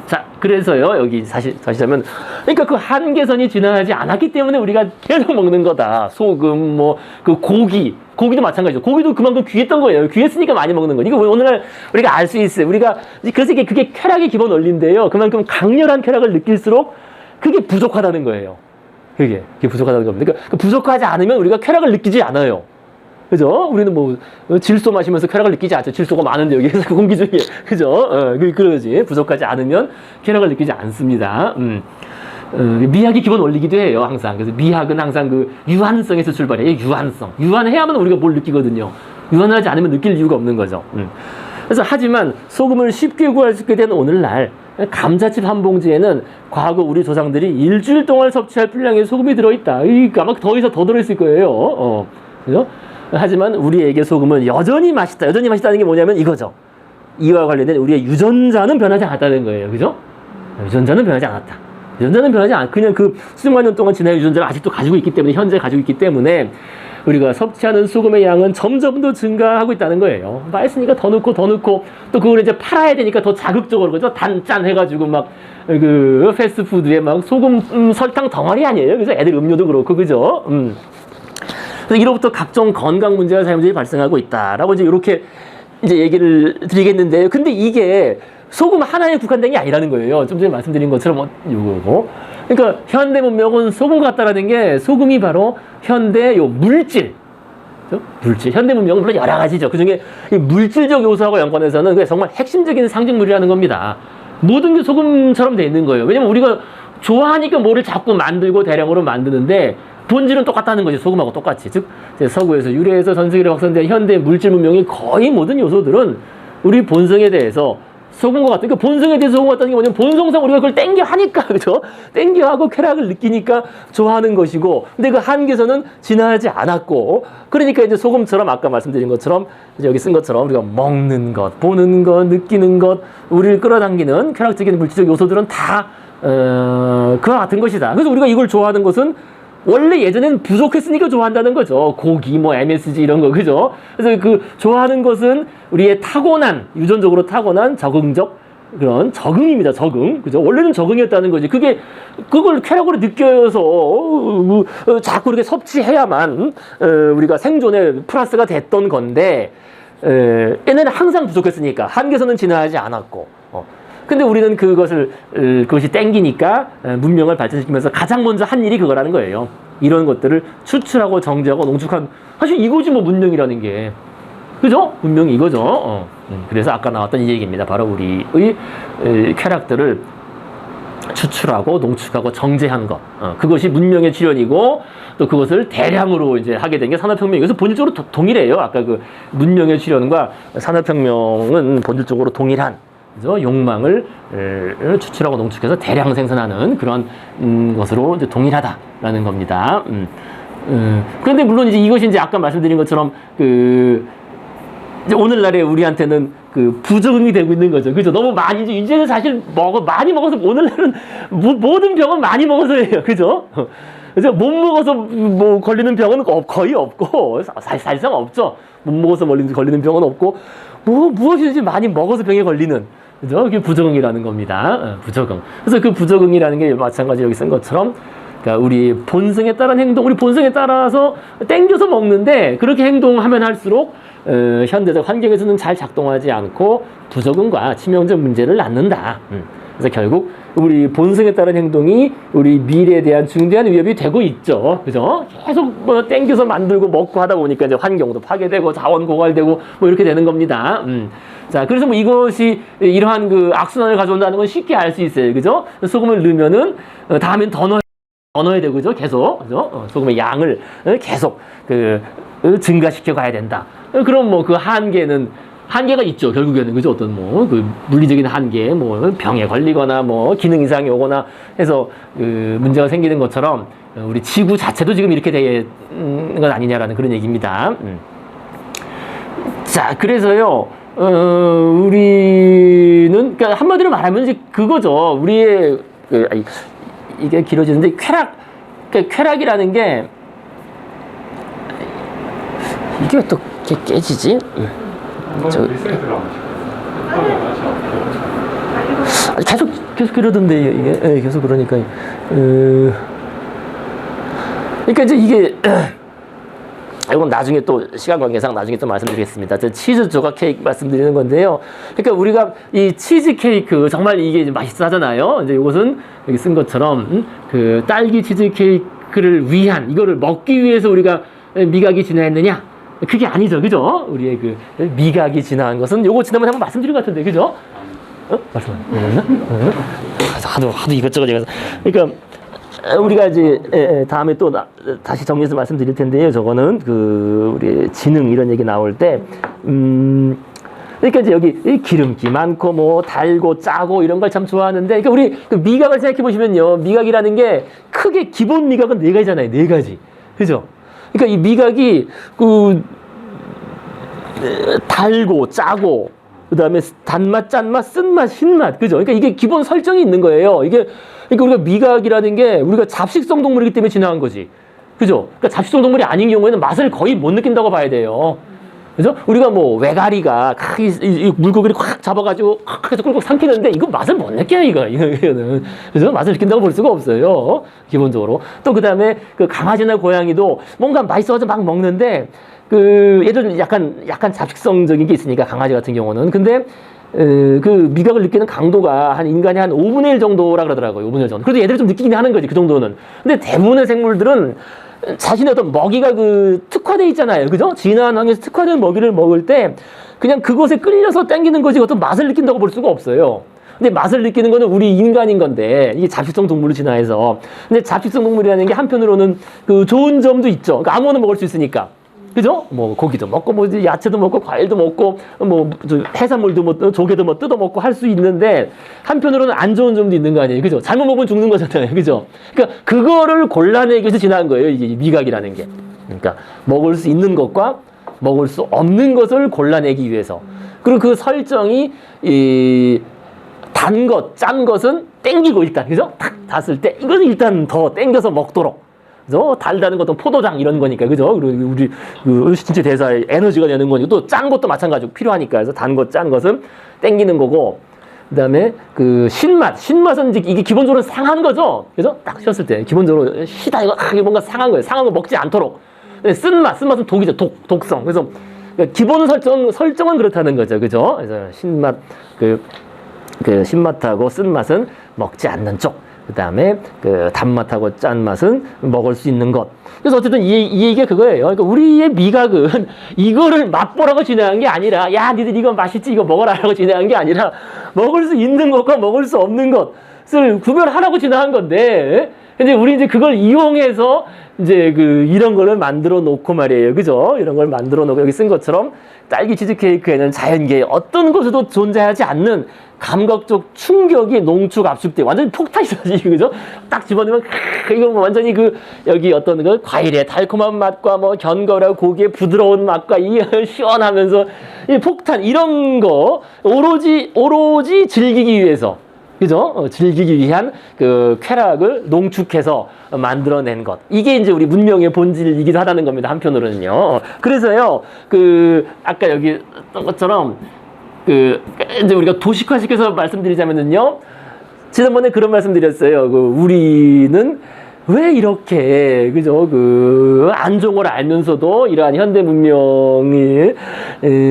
자, 그래서요, 여기 다시 하면, 그러니까 그 한계선이 지나지 않았기 때문에 우리가 계속 먹는 거다. 소금, 뭐, 그 고기도 마찬가지죠. 고기도 그만큼 귀했던 거예요. 귀했으니까 많이 먹는 거예요. 이거 오늘날 우리가 알 수 있어요. 우리가, 그래서 그게 쾌락의 기본 원리인데요. 그만큼 강렬한 쾌락을 느낄수록 그게 부족하다는 거예요. 그게 부족하다는 겁니다. 그러니까 부족하지 않으면 우리가 쾌락을 느끼지 않아요. 그죠? 우리는 뭐 질소 마시면서 쾌락을 느끼지 않죠. 질소가 많은데 여기에서 그 공기 중에 그죠? 그러지. 부족하지 않으면 쾌락을 느끼지 않습니다. 미학이 기본 원리기도 해요. 항상. 그래서 미학은 항상 그 유한성에서 출발해요. 유한성. 유한해야만 우리가 뭘 느끼거든요. 유한하지 않으면 느낄 이유가 없는 거죠. 그래서 하지만 소금을 쉽게 구할 수 있게 된 오늘날 감자칩 한 봉지에는 과거 우리 조상들이 일주일 동안 섭취할 분량의 소금이 들어있다. 아마 더 이상 더 들어있을 거예요. 그죠? 하지만 우리에게 소금은 여전히 맛있다. 여전히 맛있다는 게 뭐냐면 이거죠. 이와 관련된 우리의 유전자는 변하지 않았다는 거예요. 그죠? 유전자는 변하지 않았다. 유전자는 변하지 않았다. 그냥 그 수십만 년 동안 지난 유전자를 아직도 가지고 있기 때문에, 현재 가지고 있기 때문에 우리가 섭취하는 소금의 양은 점점 더 증가하고 있다는 거예요. 맛있으니까 더 넣고 또 그걸 이제 팔아야 되니까 더 자극적으로, 그죠? 단짠 해가지고 막 그 패스트푸드에 막 소금 설탕 덩어리 아니에요. 그래서 애들 음료도 그렇고, 그죠? 그래서 이로부터 각종 건강 문제와 사회 문제가 발생하고 있다라고 이제 이렇게 이제 얘기를 드리겠는데, 근데 이게 소금 하나에 국한된 게 아니라는 거예요. 좀 전에 말씀드린 것처럼 이거고. 그러니까 현대 문명은 소금 같다라는 게, 소금이 바로 현대 요 물질. 현대 문명은 물론 여러 가지죠. 그 중에 물질적 요소하고 연관해서는 그게 정말 핵심적인 상징물이라는 겁니다. 모든 게 소금처럼 돼 있는 거예요. 왜냐면 우리가 좋아하니까 뭐를 자꾸 만들고 대량으로 만드는데 본질은 똑같다는 거지. 소금하고 똑같이. 즉 서구에서 유래해서 전 세계로 확산된 현대 물질 문명의 거의 모든 요소들은 우리 본성에 대해서 소금과 같은, 그러니까 본성에 대해서 소금 같다는 게 뭐냐면 본성상 우리가 그걸 땡겨 하니까, 그죠? 땡겨 하고 쾌락을 느끼니까 좋아하는 것이고, 근데 그 한계선은 지나지 않았고, 그러니까 이제 소금처럼 아까 말씀드린 것처럼 이제 여기 쓴 것처럼 우리가 먹는 것, 보는 것, 느끼는 것, 우리를 끌어당기는 쾌락적인 물질적 요소들은 다 그와 같은 것이다. 그래서 우리가 이걸 좋아하는 것은 원래 예전에는 부족했으니까 좋아한다는 거죠. 고기, 뭐 MSG 이런 거, 그죠? 그래서 그 좋아하는 것은 우리의 타고난, 유전적으로 타고난 적응적 그런 적응입니다. 적응, 그죠? 원래는 적응이었다는 거지. 그걸 쾌락으로 느껴서 자꾸 이렇게 섭취해야만 우리가 생존에 플러스가 됐던 건데, 얘네는 항상 부족했으니까 한계선은 지나지 않았고. 근데 우리는 그것이 땡기니까 문명을 발전시키면서 가장 먼저 한 일이 그거라는 거예요. 이런 것들을 추출하고 정제하고 농축한, 사실 이거지 뭐 문명이라는 게. 그죠? 문명이 이거죠. 그래서 아까 나왔던 이 얘기입니다. 바로 우리의 쾌락들을 추출하고 농축하고 정제한 것. 그것이 문명의 출현이고, 또 그것을 대량으로 이제 하게 된 게 산업혁명이에요. 그래서 본질적으로 동일해요. 아까 그 문명의 출현과 산업혁명은 본질적으로 동일한, 그죠? 욕망을 추출하고 농축해서 대량 생산하는 그런 것으로 이제 동일하다라는 겁니다. 그런데 물론 이제 이것이 이제 아까 말씀드린 것처럼 이제 오늘날에 우리한테는 부적응이 되고 있는 거죠. 그죠? 너무 많이, 이제는 사실 많이 먹어서, 오늘날은 모든 병은 많이 먹어서예요. 그죠? 그래서 못 먹어서 뭐 걸리는 병은 거의 없고, 사실상 없죠. 못 먹어서 걸리는 병은 없고, 무엇이든지 많이 먹어서 병에 걸리는, 그죠? 그게 부적응이라는 겁니다. 부적응. 그래서 그 부적응이라는 게 마찬가지 여기 쓴 것처럼, 그러니까 우리 본성에 따른 행동, 우리 본성에 따라서 땡겨서 먹는데, 그렇게 행동하면 할수록 현대적 환경에서는 잘 작동하지 않고 부적응과 치명적 문제를 낳는다. 그래서 결국 우리 본성에 따른 행동이 우리 미래에 대한 중대한 위협이 되고 있죠. 그죠? 계속 뭐 땡겨서 만들고 먹고 하다 보니까 이제 환경도 파괴되고 자원 고갈되고 뭐 이렇게 되는 겁니다. 자, 그래서 뭐 이것이 이러한 그 악순환을 가져온다는 건 쉽게 알 수 있어요. 그죠? 소금을 넣으면은 다음엔 더 넣어야 되고, 그죠? 계속, 그죠? 소금의 양을 계속 증가시켜 가야 된다. 그럼 뭐 그 한계가 있죠. 결국에는, 그죠? 어떤 뭐 그 물리적인 한계, 뭐 병에 걸리거나 뭐 기능 이상이 오거나 해서 문제가 생기는 것처럼 우리 지구 자체도 지금 이렇게 되는 건 아니냐라는 그런 얘기입니다. 자, 그래서요, 우리는, 그러니까 한마디로 말하면 이제 그거죠. 우리의, 이게 길어지는데, 그러니까 쾌락이라는 게, 이게 어떻게 깨지지? 이건 리셋을 하면 계속 이러던데, 이게. 예, 계속 그러니까. 그러니까 이제 이게, 이건 나중에 또 시간 관계상 나중에 또 말씀드리겠습니다. 저 치즈 조각 케이크 말씀드리는 건데요. 그러니까 우리가 이 치즈 케이크 정말 이게 이제 맛있어 하잖아요. 이제 이것은 여기 쓴 것처럼 그 딸기 치즈 케이크를 위한 이거를 먹기 위해서 우리가 미각이 진화했느냐? 그게 아니죠, 그죠? 우리의 그 미각이 진화한 것은 요거 지난번에 한번 말씀드린 것 같은데, 그죠? 말씀 안 드렸나? 하도 이것저것 얘기해서 그러니까. 우리가 이제 다음에 또 다시 정리해서 말씀드릴 텐데요. 저거는 우리 지능 이런 얘기 나올 때, 그러니까 이제 여기 기름기 많고 뭐 달고 짜고 이런 걸 참 좋아하는데, 그러니까 우리 그 미각을 생각해 보시면요, 미각이라는 게 크게 기본 미각은 4가지잖아요, 4가지, 그죠? 그러니까 이 미각이 달고 짜고 그다음에 단맛, 짠맛, 쓴맛, 신맛, 그죠? 그러니까 이게 기본 설정이 있는 거예요. 그러니까 우리가 미각이라는 게 우리가 잡식성 동물이기 때문에 진화한 거지, 그죠? 그러니까 잡식성 동물이 아닌 경우에는 맛을 거의 못 느낀다고 봐야 돼요, 그죠? 우리가 뭐 외가리가 이 물고기를 콱 잡아가지고 콱 해서 꿀꺽 삼키는데 이거 맛을 못 느껴요, 이거는, 그죠? 맛을 느낀다고 볼 수가 없어요, 기본적으로. 또 그다음에 그 강아지나 고양이도 뭔가 맛있어가지고 막 먹는데. 얘들 약간 잡식성적인 게 있으니까, 강아지 같은 경우는. 근데, 그 미각을 느끼는 강도가 인간의 한 5분의 1 정도라 그러더라고요. 5분의 1 정도. 그래도 얘들이 좀 느끼긴 하는 거지, 그 정도는. 근데 대부분의 생물들은 자신의 어떤 먹이가 특화돼 있잖아요. 그죠? 진화한 환경에서 특화된 먹이를 먹을 때 그냥 그것에 끌려서 땡기는 거지 어떤 맛을 느낀다고 볼 수가 없어요. 근데 맛을 느끼는 거는 우리 인간인 건데, 이게 잡식성 동물로 진화해서. 근데 잡식성 동물이라는 게 한편으로는 좋은 점도 있죠. 그러니까 아무거나 먹을 수 있으니까. 그죠? 뭐 고기도 먹고 뭐 야채도 먹고 과일도 먹고 뭐 해산물도 뭐 조개도 뭐 뜯어 먹고 할 수 있는데, 한편으로는 안 좋은 점도 있는 거 아니에요, 그죠? 잘못 먹으면 죽는 거잖아요, 그죠? 그러니까 그거를 골라내기 위해서 진화한 거예요, 이게 미각이라는 게. 그러니까 먹을 수 있는 것과 먹을 수 없는 것을 골라내기 위해서. 그리고 그 설정이 단 것, 짠 것은 땡기고, 일단, 그죠? 탁 닿았을 때 이것은 일단 더 땡겨서 먹도록. 그죠? 달다는 것도 포도당 이런 거니까, 그죠? 그리고 우리 신체 대사에 에너지가 되는 거니까, 또 짠 것도 마찬가지로 필요하니까. 그래서 단 것, 짠 것은 땡기는 거고, 그다음에 신맛은 이제 이게 기본적으로 상한 거죠, 그죠? 딱 셨을 때 기본적으로 시다 이거 뭔가 상한 거예요. 상한 거 먹지 않도록. 쓴맛은 독이죠, 독성. 그래서 기본 설정은 그렇다는 거죠, 그죠? 그래서 신맛 신맛하고 쓴맛은 먹지 않는 쪽. 그 다음에 단맛하고 짠맛은 먹을 수 있는 것. 그래서 어쨌든 이 얘기가 그거예요. 그러니까 우리의 미각은 이거를 맛보라고 진행한 게 아니라, 야, 니들 이거 맛있지, 이거 먹어라라고 진행한 게 아니라, 먹을 수 있는 것과 먹을 수 없는 것을 구별하라고 진행한 건데, 근데 우리 이제 그걸 이용해서 이제 이런 거를 만들어 놓고 말이에요, 그죠? 이런 걸 만들어 놓고 여기 쓴 것처럼 딸기 치즈케이크에는 자연계의 어떤 곳에도 존재하지 않는 감각적 충격이 농축 압축돼 완전히 폭탄이지, 그죠? 딱 집어넣으면 이거 뭐 완전히 여기 어떤 과일의 달콤한 맛과 뭐 견과류 고기의 부드러운 맛과 이 시원하면서 이 폭탄, 이런 거 오로지 즐기기 위해서, 그죠? 즐기기 위한 쾌락을 농축해서 만들어낸 것. 이게 이제 우리 문명의 본질이기도 하다는 겁니다, 한편으로는요. 그래서요, 아까 여기 썼던 것처럼, 이제 우리가 도식화시켜서 말씀드리자면은요, 지난번에 그런 말씀 드렸어요. 우리는 왜 이렇게, 그죠? 안종을 알면서도 이러한 현대 문명이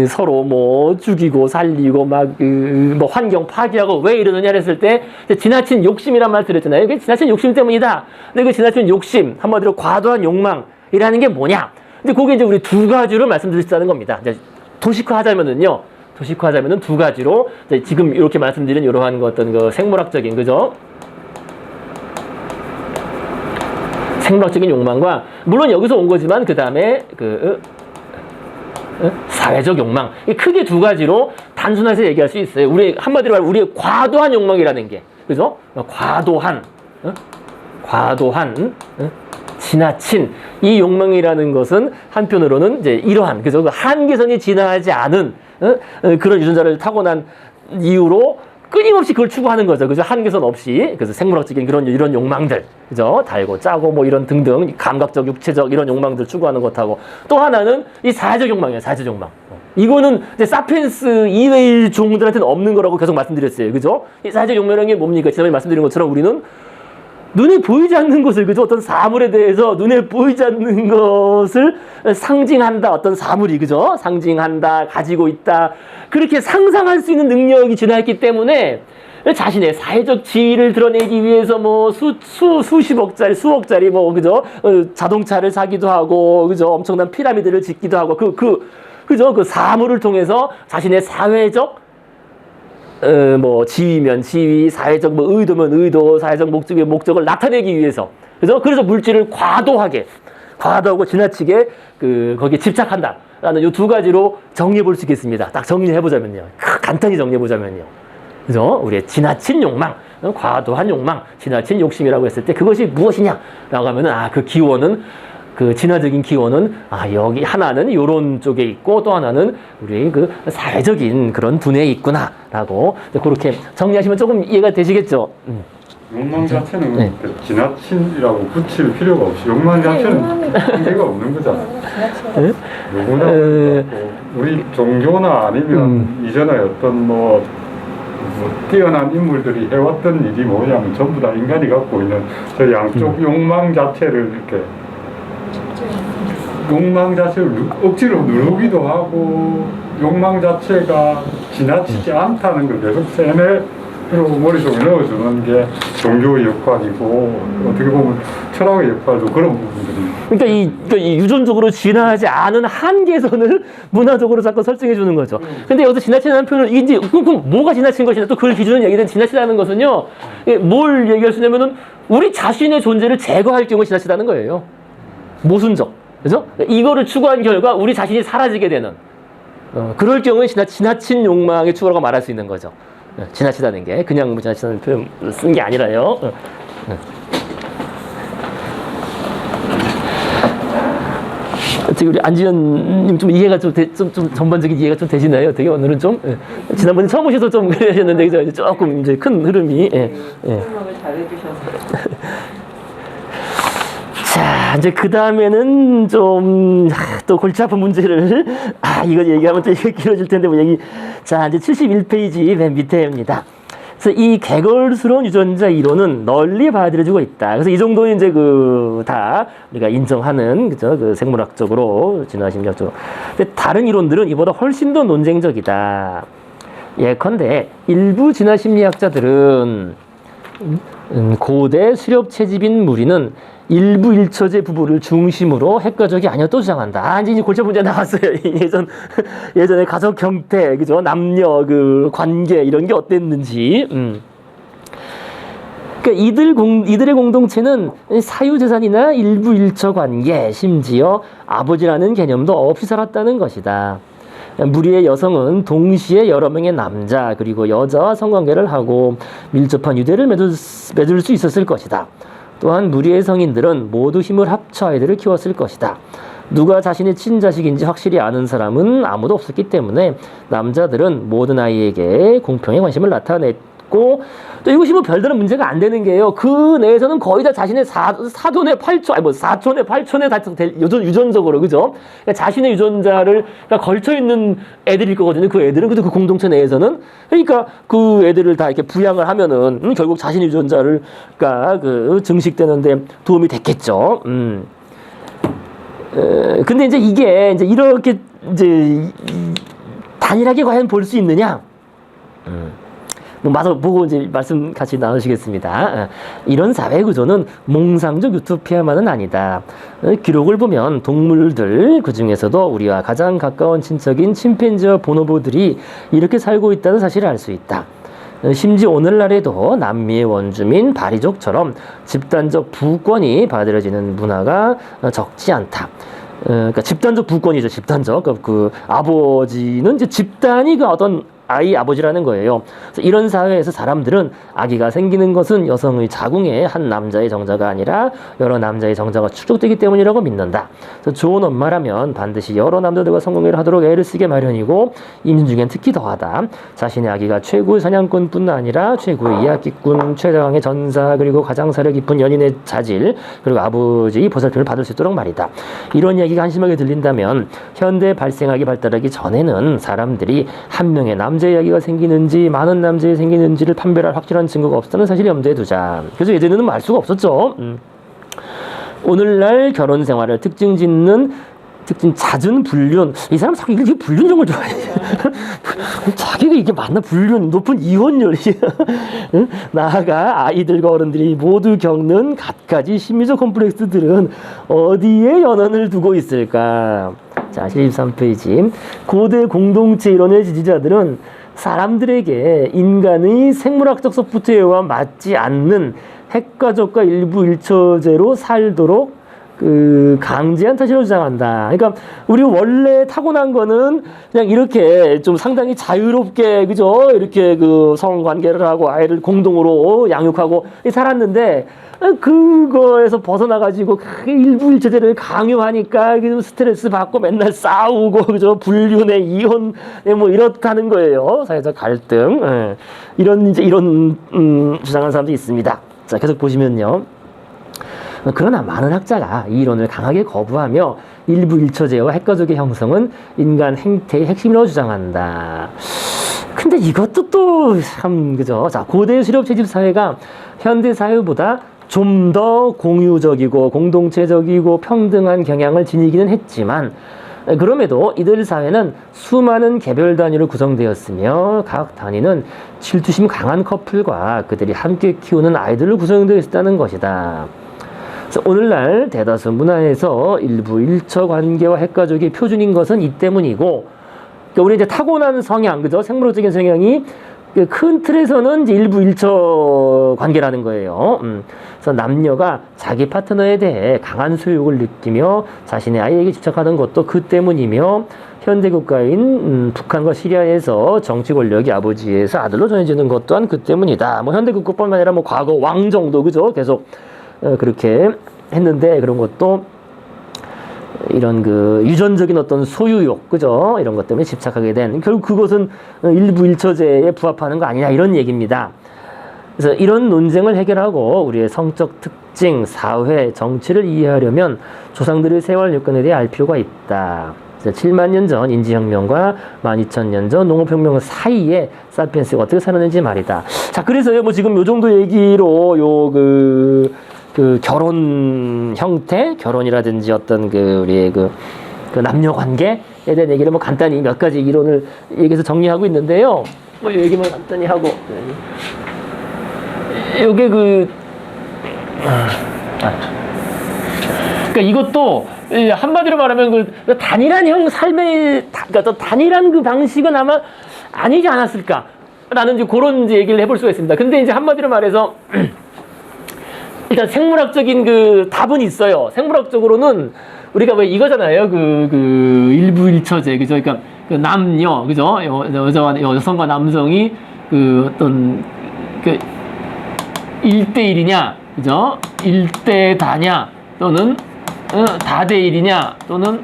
서로 뭐 죽이고 살리고 뭐 환경 파괴하고 왜 이러느냐 했을 때, 지나친 욕심이란 말 드렸잖아요. 이게 지나친 욕심 때문이다. 근데 그 지나친 욕심, 한마디로 과도한 욕망이라는 게 뭐냐? 근데 그게 이제 우리 두 가지로 말씀드릴 수 있다는 겁니다. 이제 도식화 하자면은요, 도식화하자면은 두 가지로 이제 지금 이렇게 말씀드린 이러한 그 어떤 그 생물학적인 그죠? 생물학적인 욕망과 물론 여기서 온 거지만 그 다음에 그 사회적 욕망 크게 두 가지로 단순해서 얘기할 수 있어요. 우리 한마디로 말하면 우리의 과도한 욕망이라는 게 그죠? 과도한 지나친 이 욕망이라는 것은 한편으로는 이제 이러한 그죠? 그 한계선이 지나지 않은 그런 유전자를 타고난 이유로 끊임없이 그걸 추구하는 거죠. 그죠? 한계선 없이. 그래서 생물학적인 이런 욕망들. 그죠? 달고 짜고 뭐 이런 등등 감각적, 육체적 이런 욕망들 추구하는 것하고 또 하나는 이 사회적 욕망이에요. 사회적 욕망. 이거는 이제 사피엔스 이외의 종들한테는 없는 거라고 계속 말씀드렸어요. 그죠? 이 사회적 욕망이라는 게 뭡니까? 지난번에 말씀드린 것처럼 우리는 눈에 보이지 않는 것을, 그죠? 어떤 사물에 대해서 눈에 보이지 않는 것을 상징한다. 어떤 사물이, 그죠? 상징한다. 가지고 있다. 그렇게 상상할 수 있는 능력이 진화했기 때문에 자신의 사회적 지위를 드러내기 위해서 뭐 수십억짜리, 수억짜리 뭐, 그죠? 자동차를 사기도 하고, 그죠? 엄청난 피라미드를 짓기도 하고, 그죠? 그 사물을 통해서 자신의 사회적 뭐 지위면 지위, 사회적 뭐 의도면 의도, 사회적 목적의 목적을 나타내기 위해서, 그죠? 그래서 물질을 과도하고 지나치게 거기에 집착한다라는 이 두 가지로 정리해 볼 수 있겠습니다. 딱 정리해 보자면요, 간단히 정리해 보자면요, 그죠? 우리의 지나친 욕망, 과도한 욕망, 지나친 욕심이라고 했을 때 그것이 무엇이냐라고 하면은 그 기원은 그 진화적인 기원은 여기 하나는 요런 쪽에 있고 또 하나는 우리 그 사회적인 그런 분야에 있구나라고 그렇게 정리하시면 조금 이해가 되시겠죠? 욕망 자체는 네. 지나친이라고 붙일 필요가 없이 욕망 자체는 한계가 없는 거잖아요. 네? 누구나 우리 종교나 아니면 이전에 어떤 뭐 뛰어난 인물들이 해왔던 일이 뭐냐면 전부 다 인간이 갖고 있는 저 양쪽 욕망 자체를 이렇게 욕망 자체를 억지로 누르기도 하고 욕망 자체가 지나치지 않다는 걸 계속 세뇌로 머릿속에 넣어주는 게 종교의 역할이고 어떻게 보면 철학의 역할도 그런 부분들이 그러니까 이 유전적으로 진화하지 않은 한계선을 문화적으로 자꾸 설정해 주는 거죠. 근데 여기서 지나치다는 표현을 이제 그럼 뭐가 지나친 것이냐 또 그걸 기준으로 얘기된 지나치다는 것은요, 뭘 얘기할 수 있냐면은 우리 자신의 존재를 제거할 경우 지나치다는 거예요. 모순적, 그죠? 이거를 추구한 결과 우리 자신이 사라지게 되는 그럴 경우에 지나친 욕망의 추구라고 말할 수 있는 거죠. 지나치다는 게 그냥 뭐 지나치다는 표현 쓴 게 아니라요. 어떻게 우리 안지현님 좀 이해가 좀 전반적인 이해가 좀 되시나요? 되게 오늘은 좀 지난번에 처음 오셔서 좀 그러셨는데 이제 조금 이제 큰 흐름이 설명을 잘해주셔서. 자, 이제 그 다음에는 좀 또 골치 아픈 문제를 이거 얘기하면 또 이게 길어질 텐데 뭐 자, 이제 71페이지 맨 밑에입니다. 그래서 이 개걸스러운 유전자 이론은 널리 받아들여지고 있다. 그래서 이 정도는 이제 다 우리가 인정하는, 그죠? 그 생물학적으로, 진화심리학적으로. 근데 다른 이론들은 이보다 훨씬 더 논쟁적이다. 예컨대 일부 진화심리학자들은 고대 수렵 채집인 무리는 일부 일처제 부부를 중심으로 핵가족이 아니었다고 주장한다. 이제 골치 문제 나왔어요. 예전에 가족 형태, 그죠? 남녀 그 관계 이런 게 어땠는지. 그러니까 이들의 공동체는 사유재산이나 일부 일처 관계, 심지어 아버지라는 개념도 없이 살았다는 것이다. 무리의 여성은 동시에 여러 명의 남자 그리고 여자와 성관계를 하고 밀접한 유대를 맺을 수 있었을 것이다. 또한 무리의 성인들은 모두 힘을 합쳐 아이들을 키웠을 것이다. 누가 자신의 친자식인지 확실히 아는 사람은 아무도 없었기 때문에 남자들은 모든 아이에게 공평의 관심을 나타냈고, 또 이것이 뭐 별다른 문제가 안 되는 게요, 그 내에서는 거의 다 자신의 사돈의 8촌, 아니 뭐 4촌의 8촌에 다 유전적으로, 그죠? 그러니까 자신의 유전자를 걸쳐 있는 애들일 거거든요. 그 애들은. 그래도 그 공동체 내에서는. 그러니까 그 애들을 다 이렇게 부양을 하면은 결국 자신의 유전자를 증식되는데 도움이 됐겠죠. 근데 이제 이게 이제 이렇게 이제 단일하게 과연 볼 수 있느냐? 뭐 마저 보고 이제 말씀 같이 나누시겠습니다. 이런 사회 구조는 몽상적 유토피아만은 아니다. 기록을 보면 동물들 그 중에서도 우리와 가장 가까운 친척인 침팬지와 보노보들이 이렇게 살고 있다는 사실을 알 수 있다. 심지어 오늘날에도 남미의 원주민 바리족처럼 집단적 부권이 받아들여지는 문화가 적지 않다. 그러니까 집단적 부권이죠. 집단적 그 아버지는 이제 집단이 그 어떤 아이 아버지라는 거예요. 그래서 이런 사회에서 사람들은 아기가 생기는 것은 여성의 자궁에 한 남자의 정자가 아니라 여러 남자의 정자가 축적되기 때문이라고 믿는다. 그래서 좋은 엄마라면 반드시 여러 남자들과 성관계를 하도록 애를 쓰게 마련이고 임신 중엔 특히 더하다. 자신의 아기가 최고의 사냥꾼뿐 아니라 최고의 이야기꾼, 최강의 전사, 그리고 가장 사려 깊은 연인의 자질, 그리고 아버지의 보살핌을 받을 수 있도록 말이다. 이런 이야기가 한심하게 들린다면 현대 발생하기 발달하기 전에는 사람들이 한 명의 남자의 이야기가 생기는지 많은 남자의 생기는지를 판별할 확실한 증거가 없다는 사실을 염두에 두자. 그래서 예전에는 알 수가 없었죠. 오늘날 결혼 생활을 특징 잦은 불륜. 이 사람 자꾸 이렇게 불륜 이런 걸 좋아해. 자기가 이게 맞나? 불륜, 높은 이혼율이. 나아가 아이들과 어른들이 모두 겪는 갖가지 심리적 콤플렉스들은 어디에 연원을 두고 있을까? 자, 73페이지. 고대 공동체 이론의 지지자들은 사람들에게 인간의 생물학적 소프트웨어와 맞지 않는 핵가족과 일부 일처제로 살도록 강제한 탓이라고 주장한다. 그러니까 우리 원래 타고난 거는 그냥 이렇게 좀 상당히 자유롭게 그죠? 이렇게 그 성관계를 하고 아이를 공동으로 양육하고 살았는데 그거에서 벗어나가지고 일부 일처제를 강요하니까 스트레스 받고 맨날 싸우고 그죠? 불륜에 이혼에 뭐 이렇다는 거예요. 사회적 갈등. 이런 주장하는 사람도 있습니다. 자, 계속 보시면요. 그러나 많은 학자가 이 이론을 강하게 거부하며 일부 일처제와 핵가족의 형성은 인간 행태의 핵심이라고 주장한다. 근데 이것도 또 참 그죠? 자, 고대 수렵 채집 사회가 현대 사회보다 좀 더 공유적이고 공동체적이고 평등한 경향을 지니기는 했지만 그럼에도 이들 사회는 수많은 개별 단위로 구성되었으며 각 단위는 질투심 강한 커플과 그들이 함께 키우는 아이들로 구성되어 있다는 것이다. 그래서 오늘날 대다수 문화에서 일부 일처 관계와 핵가족이 표준인 것은 이 때문이고, 그러니까 우리 이제 타고난 성향, 그죠? 생물학적인 성향이 큰 틀에서는 이제 일부 일처 관계라는 거예요. 그래서 남녀가 자기 파트너에 대해 강한 소욕을 느끼며 자신의 아이에게 집착하는 것도 그 때문이며, 현대 국가인 북한과 시리아에서 정치 권력이 아버지에서 아들로 전해지는 것 또한 그 때문이다. 뭐 현대 국가뿐만 아니라 뭐 과거 왕정도 그죠? 계속 그렇게 했는데, 그런 것도 이런 그 유전적인 어떤 소유욕, 그죠? 이런 것 때문에 집착하게 된, 결국 그것은 일부 일처제에 부합하는 거 아니냐, 이런 얘기입니다. 그래서 이런 논쟁을 해결하고 우리의 성적 특징, 사회, 정치를 이해하려면 조상들의 세월 여건에 대해 알 필요가 있다. 7만 년 전 인지혁명과 12,000년 전 농업혁명 사이에 사피엔스가 어떻게 살았는지 말이다. 자, 그래서요, 뭐 지금 요 정도 얘기로 그 결혼 형태, 결혼이라든지 어떤 우리의 그 남녀 관계에 대한 얘기를 뭐 간단히 몇 가지 이론을 얘기해서 정리하고 있는데요. 뭐 이 얘기만 간단히 하고, 요게 그러니까 이것도 한마디로 말하면 그 단일한 삶의, 그러니까 단일한 그 방식은 아마 아니지 않았을까라는 이제 그런 이제 얘기를 해볼 수가 있습니다. 근데 이제 한마디로 말해서 일단 생물학적인 그 답은 있어요. 생물학적으로는 우리가 왜 이거잖아요. 일부 일처제, 그죠? 그러니까 그 남녀, 그죠? 여성과 남성이 그 어떤 그 1대1이냐, 그죠? 1대 다냐, 또는 다대1이냐, 또는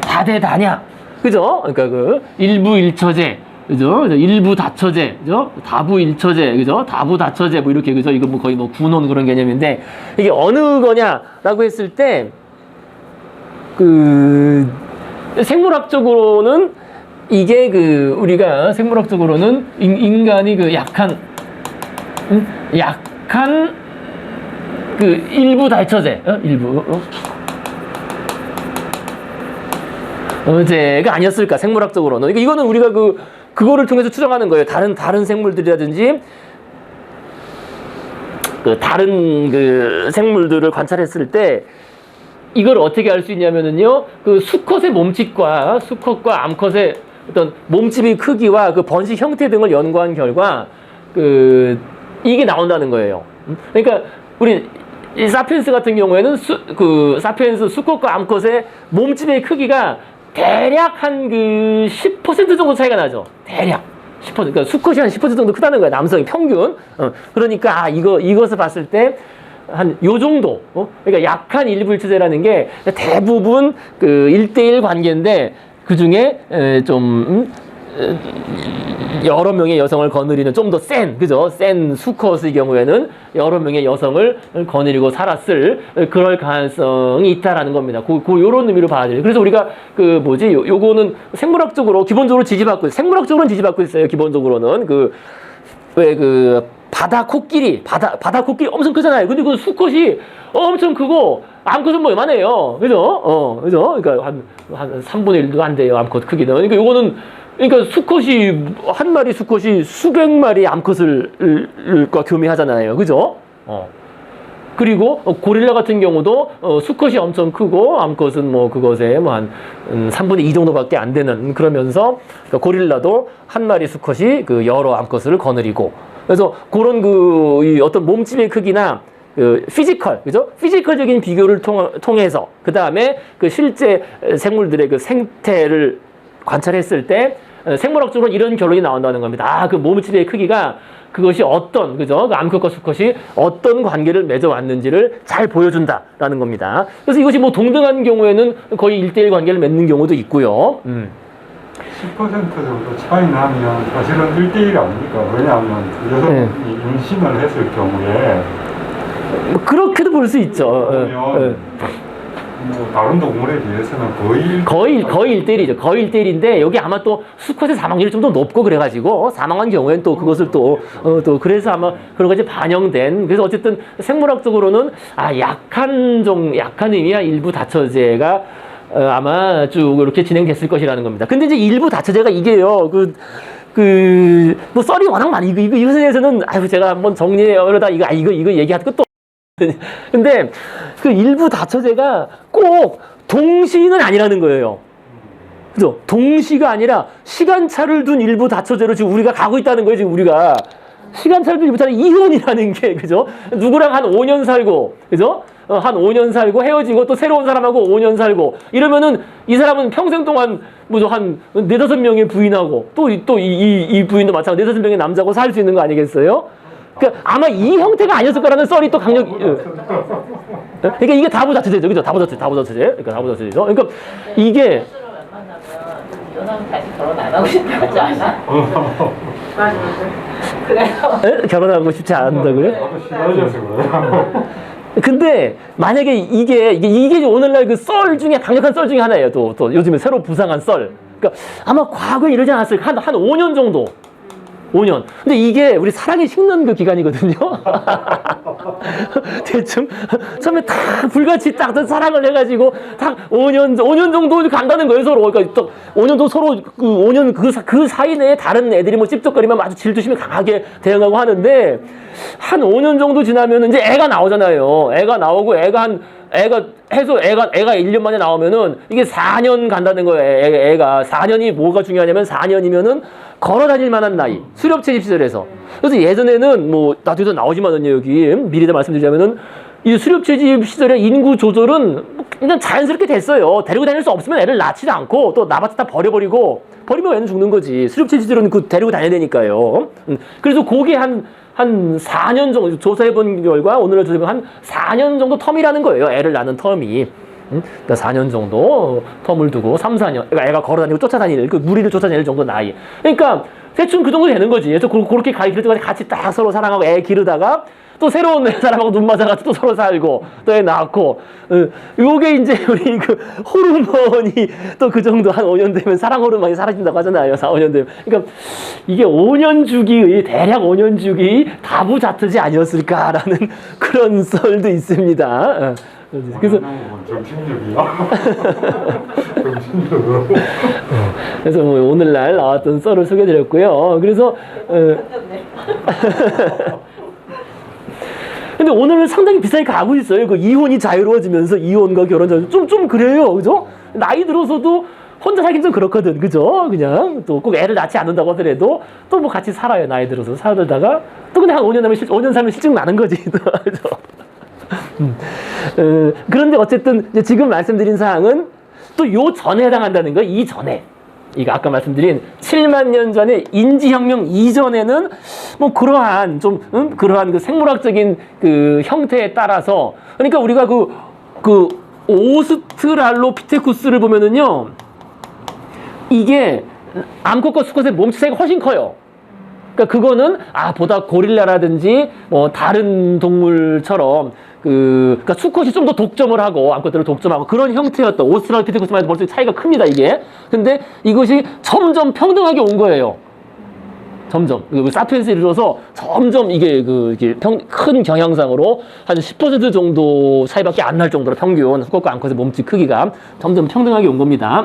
다대다냐, 그죠? 그러니까 그 일부 일처제, 그죠? 일부 다처제, 그죠? 다부 일처제, 그죠? 다부 다처제, 뭐 이렇게, 그죠? 이거 뭐 거의 뭐 군혼 그런 개념인데, 이게 어느 거냐라고 했을 때, 생물학적으로는 이게 우리가 생물학적으로는 인간이 약한 일부 다처제, 제가 아니었을까, 생물학적으로는. 이거는 우리가 그거를 통해서 추정하는 거예요. 다른 생물들이라든지 그 다른 그 생물들을 관찰했을 때 이걸 어떻게 알 수 있냐면은요, 그 수컷의 몸집과 수컷과 암컷의 어떤 몸집의 크기와 그 번식 형태 등을 연구한 결과 그 이게 나온다는 거예요. 그러니까 우리 이 사피엔스 같은 경우에는 그 사피엔스 수컷과 암컷의 몸집의 크기가 대략 한 그 10% 정도 차이가 나죠. 대략 10%. 그러니까 수컷이 한 10% 정도 크다는 거야. 남성이 평균. 그러니까 이것을 봤을 때 한 요 정도. 그러니까 약한 일부 일처제라는 게 대부분 그 1대1 관계인데 그 중에 좀 여러 명의 여성을 거느리는 좀 더 그죠? 센 수컷의 경우에는 여러 명의 여성을 거느리고 살았을 그럴 가능성이 있다라는 겁니다. 요런 의미로 봐야 돼요. 그래서 우리가 그 뭐지? 요거는 생물학적으로 기본적으로 지지받고 생물학적으로는 지지받고 있어요. 기본적으로는 왜 바다 코끼리 엄청 크잖아요. 근데 그 수컷이 엄청 크고 암컷은 뭐 요만해요. 그죠? 그죠? 그러니까 한 3분의 1도 안 돼요. 암컷 크기는. 그러니까 요거는 그러니까 수컷이 한 마리 수컷이 수백 마리 암컷과 교미하잖아요. 그죠? 그리고 고릴라 같은 경우도 수컷이 엄청 크고 암컷은 뭐 그것에 뭐 한 3분의 2 정도밖에 안 되는 그러면서 그러니까 고릴라도 한 마리 수컷이 그 여러 암컷을 거느리고 그래서 그런 이 어떤 몸집의 크기나 그 그죠? 피지컬적인 비교를 통해서 그 다음에 그 실제 생물들의 그 생태를 관찰했을 때 생물학적으로 이런 결론이 나온다는 겁니다. 그 몸집의 크기가 그것이 그죠? 그 암컷과 수컷이 어떤 관계를 맺어왔는지를 잘 보여준다라는 겁니다. 그래서 이것이 뭐 동등한 경우에는 거의 1대1 관계를 맺는 경우도 있고요. 10% 정도 차이 나면 사실은 1대1 아닙니까? 왜냐하면 여성이 임신을 했을 경우에 그렇게도 볼 수 있죠. 그러면 뭐 다른 동물에 비해서는 거의 1대1이죠. 거의 1대1인데 여기 아마 또 수컷의 사망률이 좀 더 높고 그래가지고 사망한 경우에는 또 그것을 또 그래서 아마 그런 것이 반영된 그래서 어쨌든 생물학적으로는 약한 의미야 일부 다처제가 아마 쭉 이렇게 진행됐을 것이라는 겁니다. 근데 이제 일부 다처제가 이게요. 뭐 썰이 워낙 많이 이것에 대해서는 제가 한번 정리하려다 이거 얘기할 것도 근데 그 일부 다처제가 꼭 동시는 아니라는 거예요. 그죠? 동시가 아니라 시간차를 둔 일부 다처제로 지금 우리가 가고 있다는 거예요. 지금 우리가 시간차를 둔 일부 다처제 이혼이라는 게 그죠? 누구랑 한 5년 살고 그죠? 한 5년 살고 헤어지고 또 새로운 사람하고 5년 살고 이러면은 이 사람은 평생 동안 한 4-5명의 부인하고 또 이 부인도 마찬가지로 4-5명의 남자하고 살 수 있는 거 아니겠어요? 그러니까 아마 이 형태가 아니었을 거라는 썰이 또 그러니까 이게 다부다처제죠. 그죠? 다부다처제. 그러니까 다부다처제죠. 그러니까 이게 연하면 다시 결혼 안 하고 싶다 하지 않아? 맞아. 그래서 결혼하고 싶지 않는다고요? 싫어져서 그래요. 근데 만약에 이게 오늘날 그 썰 중에 강력한 썰 중에 하나예요. 또 요즘에 새로 부상한 썰. 그러니까 아마 과거에 이러지 않았을까? 한 5년 정도. 5년. 근데 이게 우리 사랑이 식는 그 기간이거든요. 대충 처음에 다 불같이 딱 사랑을 해가지고 딱 5년 정도 간다는 거예요 서로. 그러니까 또 5년도 서로 그 5년 그 사이 내에 다른 애들이 뭐 찝쩍거리면 아주 질투심이 강하게 대응하고 하는데 한 5년 정도 지나면 이제 애가 나오잖아요. 애가 나오고 애가 1년 만에 나오면은 이게 4년 간다는 거예요. 애가 4년이 뭐가 중요하냐면 4년이면은 걸어 다닐 만한 나이. 수렵 채집 시절에서. 그래서 예전에는 뭐 나중에도 나오지만은요 여기 미리도 말씀드리자면은 이 수렵 채집 시절의 인구 조절은 그냥 자연스럽게 됐어요. 데리고 다닐 수 없으면 애를 낳지도 않고 또 낳았다 다 버리면 애는 죽는 거지. 수렵 채집 시절은 데리고 다녀야 되니까요. 그래서 그게 한 4년 정도 조사해본 결과 오늘날 조사해보면 한 4년 정도 텀이라는 거예요. 애를 낳는 텀이. 그러니까 4년 정도 텀을 두고 3-4년 그러니까 애가 걸어다니고 쫓아다니는 그 무리를 쫓아다닐 정도 나이. 그러니까 대충 그 정도 되는 거지. 그래서 그렇게 기를 때까지 같이 딱 서로 사랑하고 애 기르다가 또 새로운 사람하고 눈 맞아가지고 또 서로 살고 또 애 낳고 요게 이제 우리 그 호르몬이 또 그 정도 한 5년 되면 사랑 호르몬이 사라진다고 하잖아요. 4-5년 되면. 그러니까 이게 5년 주기 대략 5년 주기 다부자트제 아니었을까라는 그런 썰도 있습니다. 그래서 정신력이야. 정신력으로. 그래서 뭐 오늘날 나왔던 썰을 소개드렸고요. 그래서 근데 오늘은 상당히 비슷하게 가고 있어요. 그 이혼이 자유로워지면서 이혼과 결혼 좀 그래요, 그죠? 나이 들어서도 혼자 살긴 좀 그렇거든, 그죠? 그냥 또 꼭 애를 낳지 않는다고 하더라도 또 뭐 같이 살아요, 나이 들어서 살다가 또 근데 한 5년 살면 실증 나는 거지, 그죠? 그런데 어쨌든 이제 지금 말씀드린 사항은 또 요 전에 해당한다는 거예요. 이 전에. 이거 아까 말씀드린 7만 년 전에 인지혁명 이전에는 뭐 그러한 그러한 그 생물학적인 그 형태에 따라서 그러니까 우리가 그 오스트랄로피테쿠스를 보면은요 이게 암컷과 수컷의 몸체 차이가 훨씬 커요. 그러니까 그거는 보다 고릴라라든지 뭐 다른 동물처럼 그러니까 수컷이 좀 더 독점을 하고 암컷들을 독점하고 그런 형태였던 오스트랄로피테쿠스만 해도 벌써 차이가 큽니다, 이게. 근데 이것이 점점 평등하게 온 거예요. 점점 사피엔스에 이르러서 점점 이게 큰 경향상으로 한 10% 정도 차이밖에 안 날 정도로 평균 수컷과 암컷의 몸집 크기가 점점 평등하게 온 겁니다.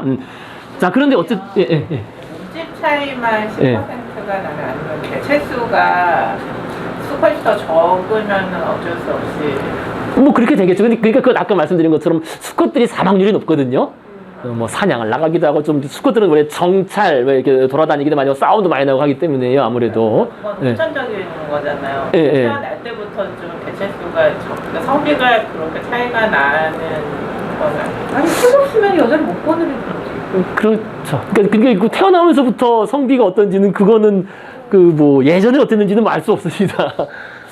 자, 그런데 어쨌든 몸집 차이만 10%가 나면 아니면 개체수가 수컷이 더 적으면 어쩔 수 없이 뭐 그렇게 되겠죠. 그러니까 그 아까 말씀드린 것처럼 수컷들이 사망률이 높거든요. 뭐 사냥을 나가기도 하고 좀 수컷들은 원래 정찰 왜 이렇게 돌아다니기도 많이 하고 싸움도 많이 나고 하기 때문에요. 아무래도. 그건 후천적인 거잖아요. 예, 예. 태어날 때부터 좀 개체수가 그러니까 성비가 그렇게 차이가 나는 거는 아니 풀없으면 여자를 못 보는 거지. 그렇죠. 그러니까 태어나면서부터 성비가 어떤지는 그거는 뭐 예전에 어땠는지는 알 수 없습니다.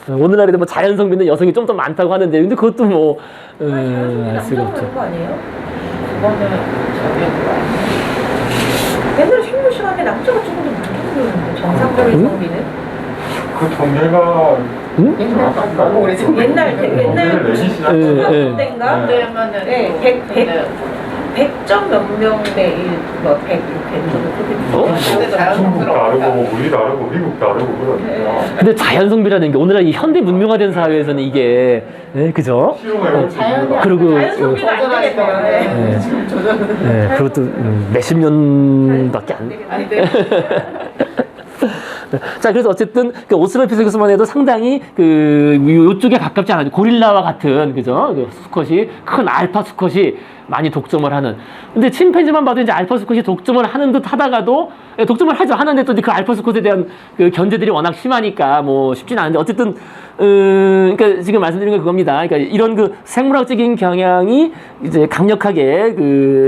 오늘날에도 뭐 자연 성비는 여성이 좀 더 많다고 하는데 근데 그것도 뭐 알 수가 없죠. 그런 거 아니에요? 그거는 저기 뭐 옛날에 생물 시간에 남자가 조금 더 많게 보였는데 정상적인 성비는 그 통계가 너무 오래전 옛날 내기 시작. 때인가? 그때면은 네, 100점 몇 명 대 1, 뭐 100 이렇게 중국 다르고 우리 다르고 미국 다르고 그러니까 근데 자연 성비라는 게 오늘날 이 현대 문명화된 사회에서는 이게 그죠? 실험해볼 수 있는 거. 그리고 성비는 안 되겠다. 그것도 몇십 년밖에 안 돼. 자, 그래서 어쨌든 그 오스트랄로피테쿠스만 해도 상당히 요쪽에 가깝지 않아요. 고릴라와 같은 그죠? 그 수컷이 큰 알파 수컷이 많이 독점을 하는. 근데 침팬지만 봐도 이제 알파 수컷이 독점을 하는 듯 하다가도 독점을 하는데 또 그 알파 수컷에 대한 그 견제들이 워낙 심하니까 뭐 쉽지는 않은데 어쨌든 그러니까 지금 말씀드린 건 그겁니다. 그러니까 이런 그 생물학적인 경향이 이제 강력하게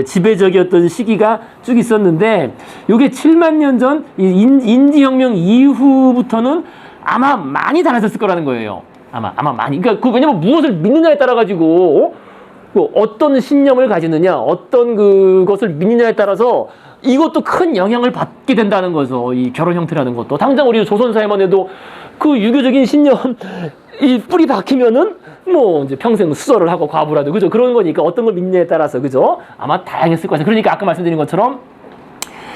지배적이었던 시기가 쭉 있었는데 요게 7만 년 전 인지혁명 이후부터는 아마 많이 달라졌을 거라는 거예요. 아마 많이. 그러니까 왜냐면 무엇을 믿느냐에 따라 가지고 어떤 신념을 가지느냐, 어떤 그것을 믿느냐에 따라서 이것도 큰 영향을 받게 된다는 거죠. 이 결혼 형태라는 것도. 당장 우리 조선사회만 해도 그 유교적인 신념, 이 뿌리 박히면은 뭐 이제 평생 수절을 하고 과부를 하고, 그죠? 그런 거니까 어떤 걸 믿느냐에 따라서, 그죠? 아마 다양했을 것 같아요. 그러니까 아까 말씀드린 것처럼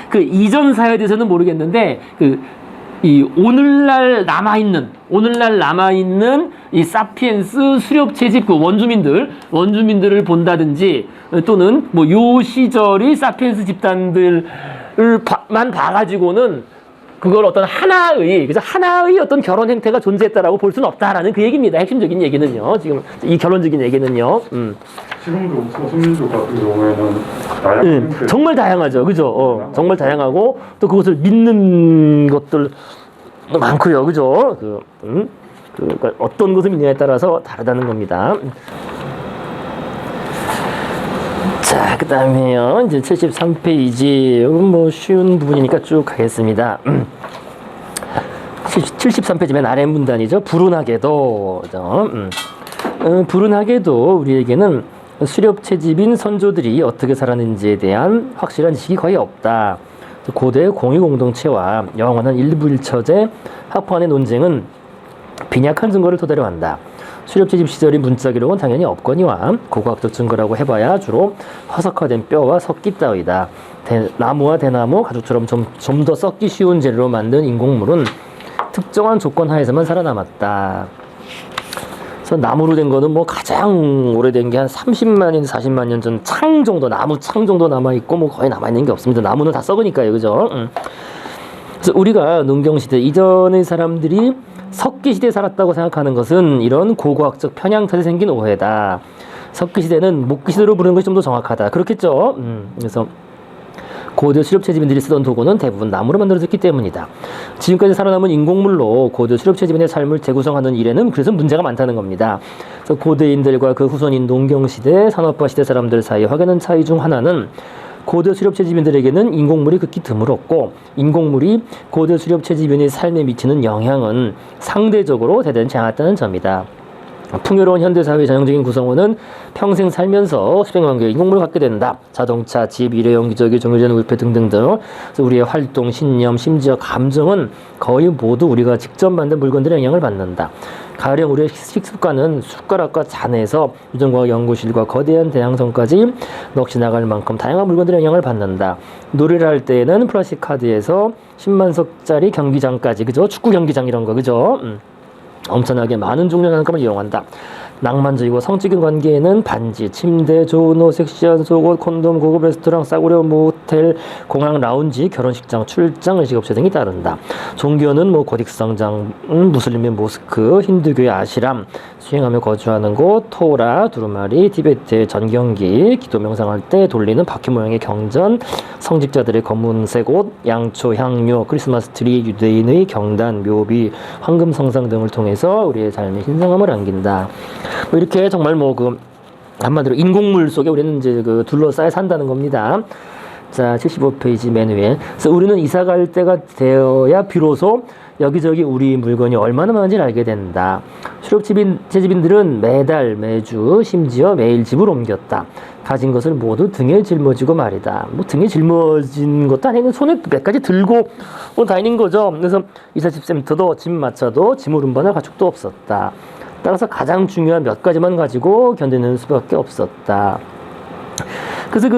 그 이전 사회에 대해서는 모르겠는데, 이 오늘날 남아있는 이 사피엔스 수렵 채집 그 원주민들을 본다든지 또는 뭐 요 시절이 사피엔스 집단들만 봐가지고는 그걸 어떤 하나의 어떤 결혼 행태가 존재했다라고 볼 수는 없다라는 그 얘기입니다. 핵심적인 얘기는요. 지금 이 결론적인 얘기는요. 지금도 소수민족 같은 경우에는 다양한 정말 다양하죠. 그죠? 정말 다양하고 또 그것을 믿는 것들 많고요. 그죠? 그러니까 어떤 것을 믿느냐에 따라서 다르다는 겁니다. 자, 그 다음에요. 이제 73페이지. 이건 뭐 쉬운 부분이니까 쭉 가겠습니다. 73페이지 맨 아래 문단이죠. 불운하게도. 불운하게도 우리에게는 수렵 채집인 선조들이 어떻게 살았는지에 대한 확실한 지식이 거의 없다. 고대 공유 공동체와 영원한 일부일처제 학파간의 논쟁은 빈약한 증거를 토대로 한다. 수렵 채집 시절의 문자 기록은 당연히 없거니와 고고학적 증거라고 해봐야 주로 화석화된 뼈와 석기 따위다. 나무와 대나무, 가죽처럼 좀 더 썩기 쉬운 재료로 만든 인공물은 특정한 조건 하에서만 살아남았다. 그래서 나무로 된 거는 뭐 가장 오래된 게 한 30만 년, 40만 년 전 창 정도, 나무 창 정도 남아 있고 뭐 거의 남아 있는 게 없습니다. 나무는 다 썩으니까요, 그죠? 그래서 우리가 농경시대 이전의 사람들이 석기시대에 살았다고 생각하는 것은 이런 고고학적 편향 탓에 생긴 오해다. 석기시대는 목기시대로 부르는 것이 좀 더 정확하다. 그렇겠죠? 그래서 고대 수렵채집인들이 쓰던 도구는 대부분 나무로 만들어졌기 때문이다. 지금까지 살아남은 인공물로 고대 수렵채집인의 삶을 재구성하는 일에는 그래서 문제가 많다는 겁니다. 그래서 고대인들과 그 후손인 농경시대, 산업화 시대 사람들 사이에 확연한 차이 중 하나는 고대 수렵채집인들에게는 인공물이 극히 드물었고 인공물이 고대 수렵채집인의 삶에 미치는 영향은 상대적으로 대단치 않았다는 점이다. 풍요로운 현대사회의 전형적인 구성원은 평생 살면서 수백만 개의 인공물을 갖게 된다. 자동차, 집, 일회용, 기저귀, 종이전, 우유패 등등등. 그래서 우리의 활동, 신념, 심지어 감정은 거의 모두 우리가 직접 만든 물건들의 영향을 받는다. 가령 우리의 식습관은 숟가락과 잔에서 유전과학 연구실과 거대한 대양성까지 넋이 나갈 만큼 다양한 물건들의 영향을 받는다. 노래를 할 때에는 플라스틱 카드에서 10만석짜리 경기장까지, 그죠? 축구 경기장 이런 거, 그죠? 엄청나게 많은 종류의 장난감을 이용한다. 낭만적이고 성적인 관계에는 반지, 침대, 좋은 옷, 섹시한 속옷, 콘돔, 고급 레스토랑, 싸구려 모텔, 공항 라운지, 결혼식장, 출장, 의식업체 등이 따른다. 종교는 뭐 고딕성장, 무슬림의 모스크, 힌두교의 아시람, 수행하며 거주하는 곳, 토라, 두루마리, 티베트의 전경기, 기도 명상할 때 돌리는 바퀴 모양의 경전, 성직자들의 검은색 옷, 양초, 향료, 크리스마스 트리, 유대인의 경단, 묘비, 황금 성상 등을 통해서 우리의 삶의 신성함을 안긴다. 뭐 이렇게 정말 뭐 그 한마디로 인공물 속에 우리는 이제 그 둘러싸여 산다는 겁니다. 자, 75페이지 맨 위에. 그래서 우리는 이사 갈 때가 되어야 비로소 여기저기 우리 물건이 얼마나 많은지를 알게 된다. 수렵채집인들은 매달, 매주, 심지어 매일 집을 옮겼다. 가진 것을 모두 등에 짊어지고 말이다. 뭐 등에 짊어진 것도 아니고 손에 몇 가지 들고 다니는 거죠. 그래서 이사집 센터도 짐마차도 짐을 운반할 가축도 없었다. 따라서 가장 중요한 몇 가지만 가지고 견디는 수밖에 없었다. 그래서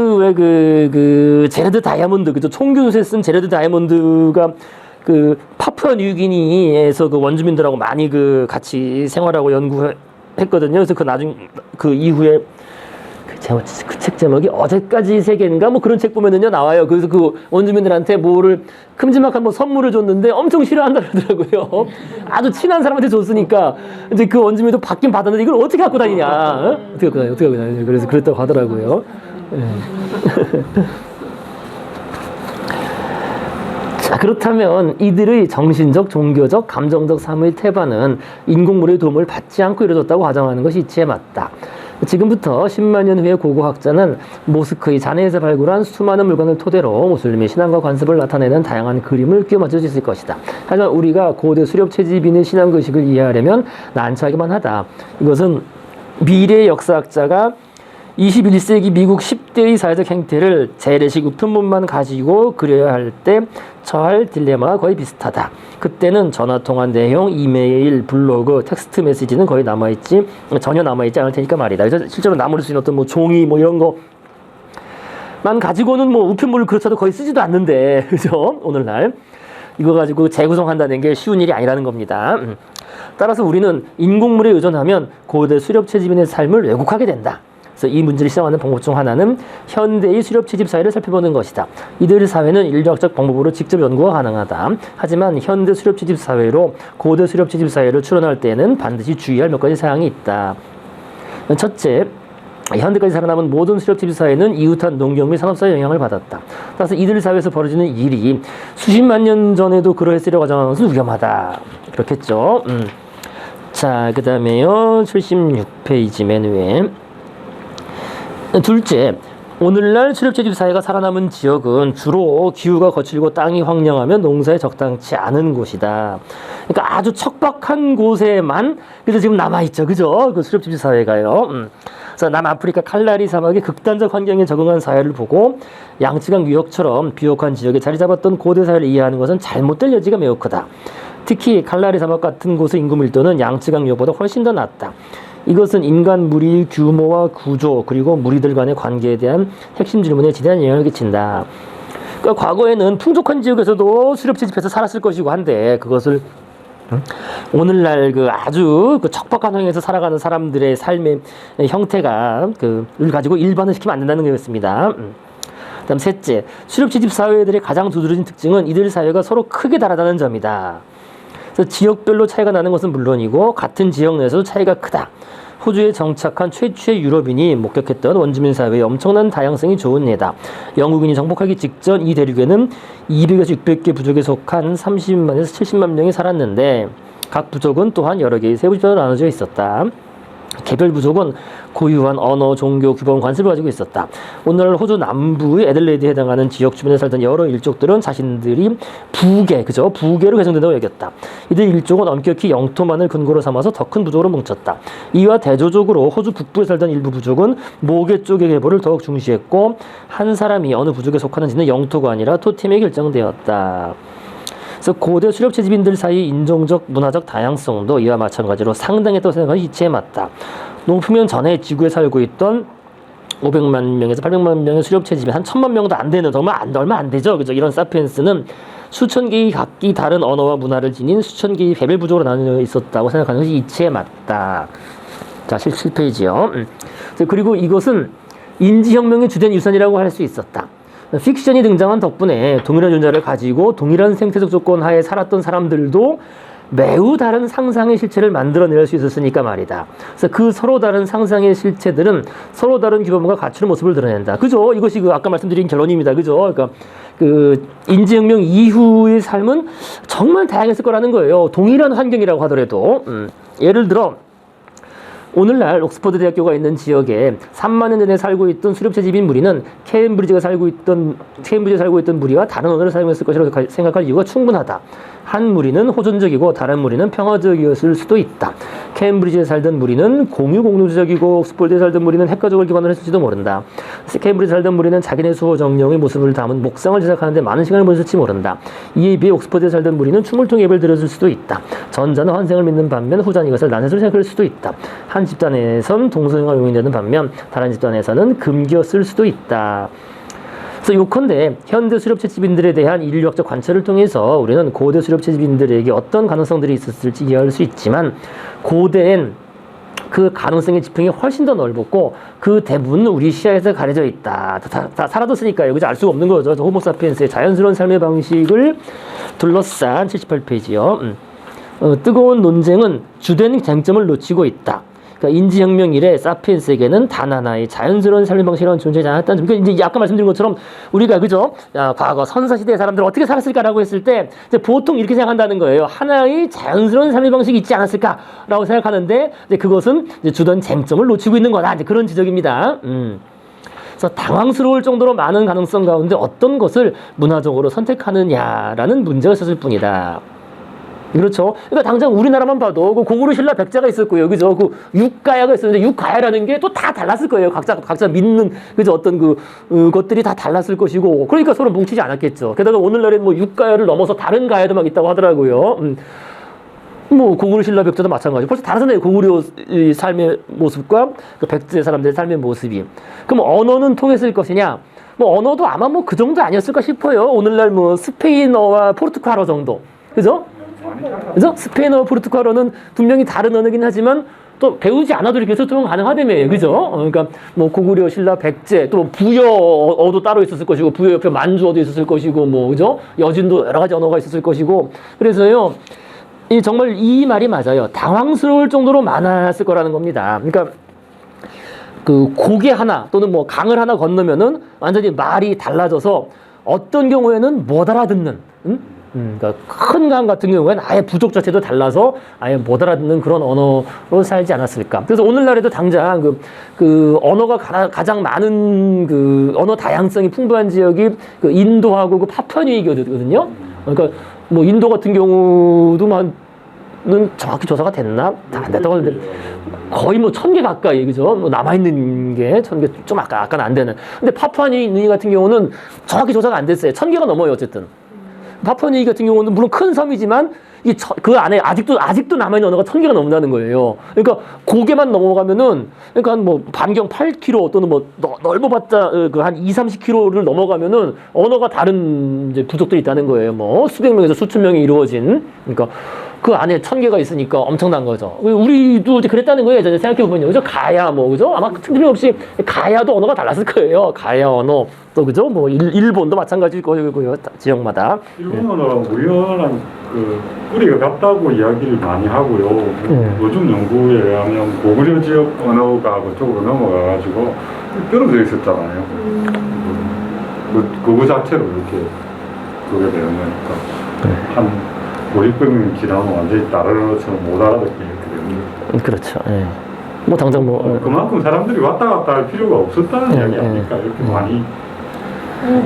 제레드 다이아몬드, 그죠? 총교수에 쓴 제레드 다이아몬드가 그 파푸아 뉴기니에서 그 원주민들하고 많이 그 같이 생활하고 연구했거든요. 그래서 그 이후에 그 책 제목이 어제까지 세계인가 뭐 그런 책 보면은요 나와요. 그래서 그 원주민들한테 뭐를 큼지막한 뭐 선물을 줬는데 엄청 싫어한다 그러더라고요. 아주 친한 사람한테 줬으니까 이제 그 원주민도 받긴 받았는데 이걸 어떻게 갖고 다니냐? 어? 어떻게 갖고 다니냐? 그래서 그랬다고 하더라고요. 자, 그렇다면 이들의 정신적, 종교적, 감정적 삶의 태반은 인공물의 도움을 받지 않고 이루어졌다고 가정하는 것이 이치에 맞다. 지금부터 10만 년 후에 고고학자는 모스크의 잔해에서 발굴한 수많은 물건을 토대로 무슬림의 신앙과 관습을 나타내는 다양한 그림을 끼워 맞출 수 있을 것이다. 하지만 우리가 고대 수렵채집인의 신앙의식을 이해하려면 난처하기만 하다. 이것은 미래의 역사학자가 21세기 미국 10대의 사회적 행태를 재래식 우편물만 가지고 그려야 할 때 처할 딜레마와 거의 비슷하다. 그때는 전화통화 내용, 이메일, 블로그, 텍스트 메시지는 거의 전혀 남아있지 않을 테니까 말이다. 그래서 실제로 남을 수 있는 어떤 뭐 종이 뭐 이런 거만 가지고는 뭐 우편물을 그렇다도 거의 쓰지도 않는데, 그죠? 오늘날. 이거 가지고 재구성한다는 게 쉬운 일이 아니라는 겁니다. 따라서 우리는 인공물에 의존하면 고대 수렵채집인의 삶을 왜곡하게 된다. 그래서 이 문제를 시작하는 방법 중 하나는 현대의 수렵채집 사회를 살펴보는 것이다. 이들의 사회는 인류학적 방법으로 직접 연구가 가능하다. 하지만 현대 수렵채집 사회로 고대 수렵채집 사회를 추론할 때에는 반드시 주의할 몇 가지 사항이 있다. 첫째, 현대까지 살아남은 모든 수렵채집 사회는 이웃한 농경 및 산업사의 영향을 받았다. 따라서 이들 사회에서 벌어지는 일이 수십만 년 전에도 그러했으려 가정하는 것은 위험하다. 그렇겠죠. 자, 그 다음에요. 76페이지 맨 위에. 둘째, 오늘날 수렵채집 사회가 살아남은 지역은 주로 기후가 거칠고 땅이 황량하면 농사에 적당치 않은 곳이다. 그러니까 아주 척박한 곳에만 그래서 지금 남아있죠. 그죠? 그 수렵채집 사회가요. 그래서 남아프리카 칼라리 사막의 극단적 환경에 적응한 사회를 보고 양치강 유역처럼 비옥한 지역에 자리 잡았던 고대 사회를 이해하는 것은 잘못될 여지가 매우 크다. 특히 칼라리 사막 같은 곳의 인구 밀도는 양치강 유역보다 훨씬 더 낮다. 이것은 인간 무리 규모와 구조 그리고 무리들 간의 관계에 대한 핵심 질문에 지대한 영향을 끼친다. 그러니까 과거에는 풍족한 지역에서도 수렵채집해서 살았을 것이고 한데 그것을 오늘날 그 아주 그 척박한 환경에서 살아가는 사람들의 삶의 형태가 그를 가지고 일반을 시키면 안 된다는 거였습니다. 그다음 셋째, 수렵 채집 사회들의 가장 두드러진 특징은 이들 사회가 서로 크게 다르다는 점이다. 그래서 지역별로 차이가 나는 것은 물론이고 같은 지역 내에서도 차이가 크다. 호주에 정착한 최초의 유럽인이 목격했던 원주민 사회의 엄청난 다양성이 좋은 예다. 영국인이 정복하기 직전 이 대륙에는 200에서 600개 부족에 속한 30만에서 70만 명이 살았는데 각 부족은 또한 여러 개의 세부지파로 나눠져 있었다. 개별 부족은 고유한 언어, 종교, 규범, 관습을 가지고 있었다. 오늘날 호주 남부의 애들레이드에 해당하는 지역 주변에 살던 여러 일족들은 자신들이 부계로 개성된다고 여겼다. 이들 일족은 엄격히 영토만을 근거로 삼아서 더 큰 부족으로 뭉쳤다. 이와 대조적으로 호주 북부에 살던 일부 부족은 모계 쪽의 계보를 더욱 중시했고 한 사람이 어느 부족에 속하는지는 영토가 아니라 토템에 결정되었다. 그래서 고대 수렵 채집인들 사이 인종적, 문화적 다양성도 이와 마찬가지로 상당했다고 생각하는 이치에 맞다. 농프면 전에 지구에 살고 있던 500만 명에서 800만 명의 수렵 채집이 한 1000만 명도 안 되는 얼마 안 되죠. 그죠? 이런 사피엔스는 수천 개의 각기 다른 언어와 문화를 지닌 수천 개의 개별 부족으로 나뉘어 있었다고 생각하는 것이 이치에 맞다. 자, 7페이지요. 그리고 이것은 인지혁명의 주된 유산이라고 할 수 있었다. 픽션이 등장한 덕분에 동일한 존재를 가지고 동일한 생태적 조건 하에 살았던 사람들도 매우 다른 상상의 실체를 만들어낼 수 있었으니까 말이다. 그래서 그 서로 다른 상상의 실체들은 서로 다른 규범과 갖추는 모습을 드러낸다. 그죠? 이것이 그 아까 말씀드린 결론입니다. 그죠? 그러니까 그 인지혁명 이후의 삶은 정말 다양했을 거라는 거예요. 동일한 환경이라고 하더라도. 예를 들어 오늘날 옥스퍼드 대학교가 있는 지역에 3만 년 전에 살고 있던 수렵 채집인 무리는 케임브리지에 살고 있던 무리와 다른 언어를 사용했을 것이라고 생각할 이유가 충분하다. 한 무리는 호전적이고 다른 무리는 평화적이었을 수도 있다. 케임브리지에 살던 무리는 공유적이고 옥스퍼드에 살던 무리는 핵가족을 기반으로 했을지도 모른다. 케임브리지에 살던 무리는 자기네 수호 정령의 모습을 담은 목상을 제작하는데 많은 시간을 보냈을지 모른다. 이에 비해 옥스퍼드에 살던 무리는 춤을 통해 예배를 드렸을 수도 있다. 전자는 환생을 믿는 반면 후자는 이것을 난세로 생각할 수도 있다. 한 집단에선 동성애가 용인되는 반면 다른 집단에서는 금기였을 수도 있다. 그래서 요컨대 현대 수렵 채집인들에 대한 인류학적 관찰을 통해서 우리는 고대 수렵 채집인들에게 어떤 가능성들이 있었을지 이해할 수 있지만 고대엔 그 가능성의 지평이 훨씬 더 넓었고 그 대부분은 우리 시야에서 가려져 있다. 다 사라졌으니까요. 그죠? 알 수가 없는 거죠. 호모사피엔스의 자연스러운 삶의 방식을 둘러싼 78페이지요. 뜨거운 논쟁은 주된 쟁점을 놓치고 있다. 그러니까 인지혁명 이래 사피엔스에게는 단 하나의 자연스러운 삶의 방식이라는 존재하지 않았다는 점. 그러니까 이제 아까 말씀드린 것처럼 우리가 그죠? 과거 선사시대의 사람들은 어떻게 살았을까라고 했을 때 이제 보통 이렇게 생각한다는 거예요. 하나의 자연스러운 삶의 방식이 있지 않았을까라고 생각하는데 이제 그것은 이제 주된 쟁점을 놓치고 있는 거다. 이제 그런 지적입니다. 그래서 당황스러울 정도로 많은 가능성 가운데 어떤 것을 문화적으로 선택하느냐라는 문제가 있었을 뿐이다. 그렇죠. 그러니까 당장 우리나라만 봐도 그 고구려 신라 백자가 있었고요. 그죠? 그 육가야가 있었는데 육가야라는 게 또 다 달랐을 거예요. 각자 믿는 그죠? 어떤 것들이 다 달랐을 것이고. 그러니까 서로 뭉치지 않았겠죠. 게다가 오늘날엔 뭐 육가야를 넘어서 다른 가야도 막 있다고 하더라고요. 뭐 고구려 신라 백자도 마찬가지. 벌써 다르잖아요. 고구려 삶의 모습과 그 백제 사람들의 삶의 모습이. 그럼 언어는 통했을 것이냐? 뭐 언어도 아마 뭐 그 정도 아니었을까 싶어요. 오늘날 뭐 스페인어와 포르투갈어 정도. 그죠? 그래서 스페인어, 포르투갈어는 분명히 다른 언어긴 하지만 또 배우지 않아도 이렇게 소통은 가능하다며요. 그죠? 그러니까 뭐 고구려, 신라, 백제, 또 부여어도 따로 있었을 것이고, 부여 옆에 만주어도 있었을 것이고, 뭐, 그죠? 여진도 여러 가지 언어가 있었을 것이고. 그래서요, 정말 이 말이 맞아요. 당황스러울 정도로 많았을 거라는 겁니다. 그러니까 그 고개 하나 또는 뭐 강을 하나 건너면은 완전히 말이 달라져서 어떤 경우에는 못 알아듣는, 그러니까 큰 강 같은 경우에는 아예 부족 자체도 달라서 아예 못 알아듣는 그런 언어로 살지 않았을까. 그래서 오늘날에도 당장 그 언어가 가장 많은 그 언어 다양성이 풍부한 지역이 그 인도하고 그 파푸아뉴기니거든요. 그러니까 뭐 인도 같은 경우도 는 정확히 조사가 됐나? 다 안 됐다고 하는데 거의 뭐 1000개 가까이, 그죠? 뭐 남아있는 게 1000개 좀 아까는 안 되는. 근데 파푸아뉴기니 같은 경우는 정확히 조사가 안 됐어요. 1000개가 넘어요, 어쨌든. 파푸아뉴기니 같은 경우는 물론 큰 섬이지만 그 안에 아직도 남아있는 언어가 1000개가 넘는다는 거예요. 그러니까 고개만 넘어가면은 그러니까 한 뭐 반경 8km 또는 뭐 넓어봤자 그 한 20-30km를 넘어가면은 언어가 다른 이제 부족들이 있다는 거예요. 뭐 수백 명에서 수천 명이 이루어진. 그러니까 그 안에 1000개가 있으니까 엄청난 거죠. 우리도 이제 그랬다는 거예요. 예전에 생각해보면요. 그죠? 가야 뭐, 그죠? 아마 틀림없이 가야도 언어가 달랐을 거예요. 가야 언어. 또, 그죠? 뭐, 일본도 마찬가지일 거고요. 지역마다. 일본어는 우연한 그 뿌리가 같다고 이야기를 많이 하고요. 요즘 연구에 의하면 고구려 지역 언어가 그쪽으로 넘어가가지고 떨어져 있었잖아요. 그거 자체로 이렇게 그게 되는 거니까 한 500년 지나면 완전히 다른 것처럼 못 알아듣게 이렇게 되는 거죠. 그렇죠. 예. 뭐, 당장 뭐. 그만큼 사람들이 왔다 갔다 할 필요가 없었다는 이야기 아닐까 이렇게 많이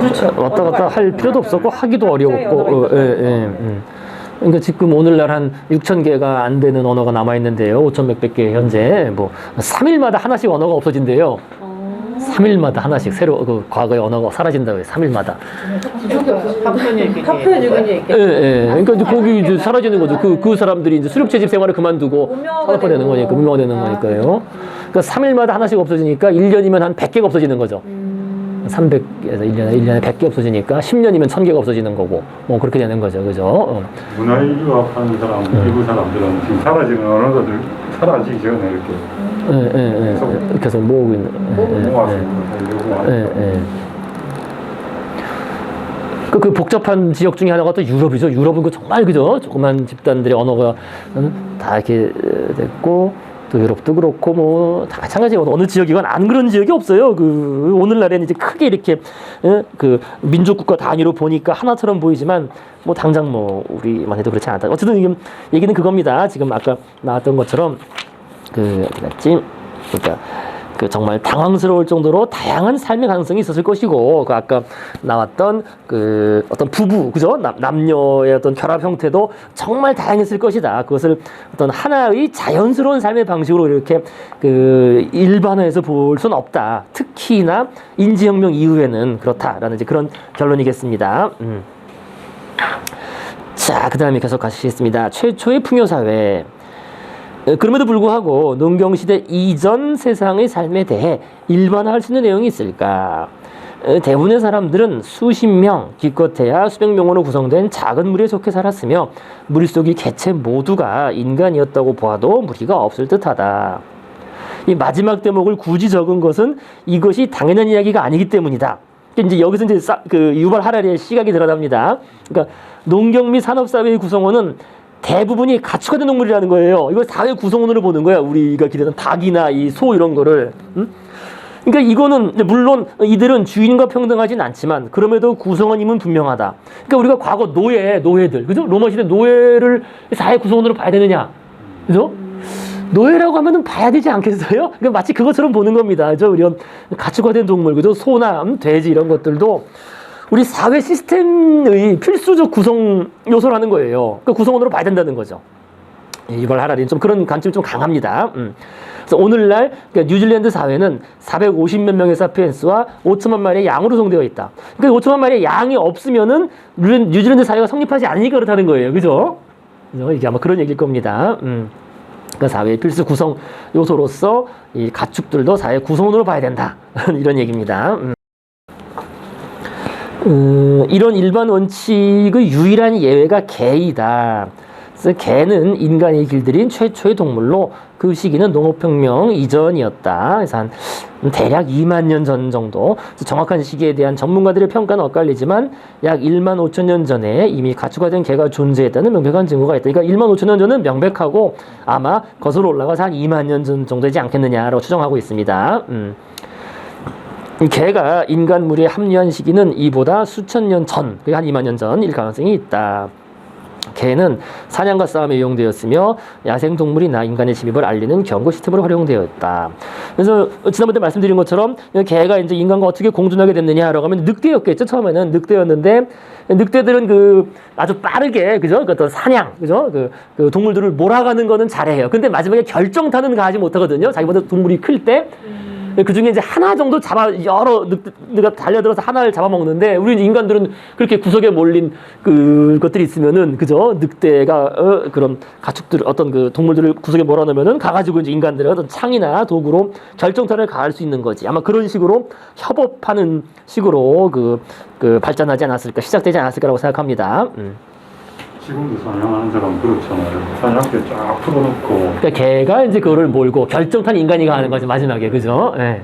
그렇죠. 왔다 갔다 할 필요도 없었고 하기도 어려웠고 그러니까 지금 오늘날 한 6,000개가 안 되는 언어가 남아 있는데요. 5,100개 현재 뭐 3일마다 하나씩 언어가 없어진대요. 3일마다 하나씩 새로 그 과거의 언어가 사라진다고 해요. 3일마다. 파푸아뉴기니 그러니까 이제 거기 이제 사라지는 거죠. 그 사람들이 이제 수렵 채집 생활을 그만두고 산업화 되는 거니까 무명화 되는 거니까요. 그러니까 3일마다 하나씩 없어지니까 1년이면 한 100개가 없어지는 거죠. 300에서 1년에 100개 없어지니까 10년이면 1000개가 없어지는 거고 뭐 그렇게 되는 거죠. 그죠? 문화의 유학하는 사람, 일부 사람들은 지금 사라지는 언어들 사라지기 전에 이렇게 계속 모으고 있는. 모아서 하려고 그 복잡한 지역 중에 하나가 또 유럽이죠. 유럽은 그 정말 그죠? 조그만 집단들의 언어가 다 이렇게 됐고 또 유럽도 그렇고 뭐 다 마찬가지예요. 어느 지역이건 안 그런 지역이 없어요. 그 오늘날에는 이제 크게 이렇게 그 민족국가 단위로 보니까 하나처럼 보이지만 뭐 당장 뭐 우리만 해도 그렇지 않다. 어쨌든 지금 얘기는 그겁니다. 지금 아까 나왔던 것처럼 그러니까 그 정말 당황스러울 정도로 다양한 삶의 가능성이 있었을 것이고, 그 아까 나왔던 그 어떤 부부, 그죠? 남녀의 어떤 결합 형태도 정말 다양했을 것이다. 그것을 어떤 하나의 자연스러운 삶의 방식으로 이렇게 그 일반화해서 볼 수는 없다. 특히나 인지혁명 이후에는 그렇다라는 이제 그런 결론이겠습니다. 자, 그 다음에 계속 가시겠습니다. 최초의 풍요사회. 그럼에도 불구하고 농경시대 이전 세상의 삶에 대해 일반화할 수 있는 내용이 있을까? 대부분의 사람들은 수십 명, 기껏해야 수백 명으로 구성된 작은 무리에 속해 살았으며 무리 속의 개체 모두가 인간이었다고 보아도 무리가 없을 듯하다. 이 마지막 대목을 굳이 적은 것은 이것이 당연한 이야기가 아니기 때문이다. 이제 여기서 이제 그 유발 하라리의 시각이 들어갑니다. 그러니까 농경 및 산업사회의 구성원은 대부분이 가축화된 동물이라는 거예요. 이걸 사회 구성원으로 보는 거야. 우리가 기대던 닭이나 이 소 이런 거를. 그러니까 이거는 물론 이들은 주인과 평등하진 않지만 그럼에도 구성원임은 분명하다. 그러니까 우리가 과거 노예들, 그죠? 로마 시대 노예를 사회 구성원으로 봐야 되느냐, 그죠? 노예라고 하면은 봐야 되지 않겠어요? 그러니까 마치 그것처럼 보는 겁니다. 그죠? 이런 가축화된 동물, 그죠? 소나 돼지 이런 것들도 우리 사회 시스템의 필수적 구성 요소라는 거예요. 그러니까 구성원으로 봐야 된다는 거죠. 유발 하라리는 좀 그런 관점이 좀 강합니다. 그래서 오늘날 그러니까 뉴질랜드 사회는 450몇 명의 사피엔스와 5천만 마리의 양으로 구성되어 있다. 그러니까 5천만 마리의 양이 없으면은 뉴질랜드 사회가 성립하지 않으니까 그렇다는 거예요. 그죠? 이게 아마 그런 얘기일 겁니다. 그러니까 사회의 필수 구성 요소로서 이 가축들도 사회 구성원으로 봐야 된다. 이런 얘기입니다. 이런 일반 원칙의 유일한 예외가 개이다. 그래서 개는 인간이 길들인 최초의 동물로 그 시기는 농업혁명 이전이었다. 그래서 한 대략 2만 년 전 정도. 정확한 시기에 대한 전문가들의 평가는 엇갈리지만 약 1만 5천 년 전에 이미 가축화된 개가 존재했다는 명백한 증거가 있다. 그러니까 1만 5천 년 전은 명백하고 아마 거슬러 올라가서 한 2만 년 전 정도 되지 않겠느냐라고 추정하고 있습니다. 개가 인간 무리에 합류한 시기는 이보다 수천 년 전, 한 2만 년 전일 가능성이 있다. 개는 사냥과 싸움에 이용되었으며 야생동물이나 인간의 침입을 알리는 경고 시스템으로 활용되었다. 그래서 지난번에 말씀드린 것처럼 개가 이제 인간과 어떻게 공존하게 됐느냐라고 하면 늑대였겠죠. 처음에는 늑대였는데 늑대들은 그 아주 빠르게, 그죠? 그 어떤 사냥, 그죠? 그 동물들을 몰아가는 거는 잘해요. 근데 마지막에 결정타는 가하지 못하거든요. 자기보다 동물이 클 때. 그 중에 이제 하나 정도 여러 늑대가 달려들어서 하나를 잡아먹는데, 우리 인간들은 그렇게 구석에 몰린 것들이 있으면은, 그죠? 늑대가, 그런 가축들, 어떤 그 동물들을 구석에 몰아넣으면은 가가지고 이제 인간들의 어떤 창이나 도구로 결정타를 가할 수 있는 거지. 아마 그런 식으로 협업하는 식으로 발전하지 않았을까, 시작되지 않았을까라고 생각합니다. 지금도 사냥하는 사람 그렇잖아요. 사냥개 쫙 풀어놓고 그러니까 개가 이제 그거를 몰고 결정탄 인간이가 하는 거지 마지막에 그죠? 예.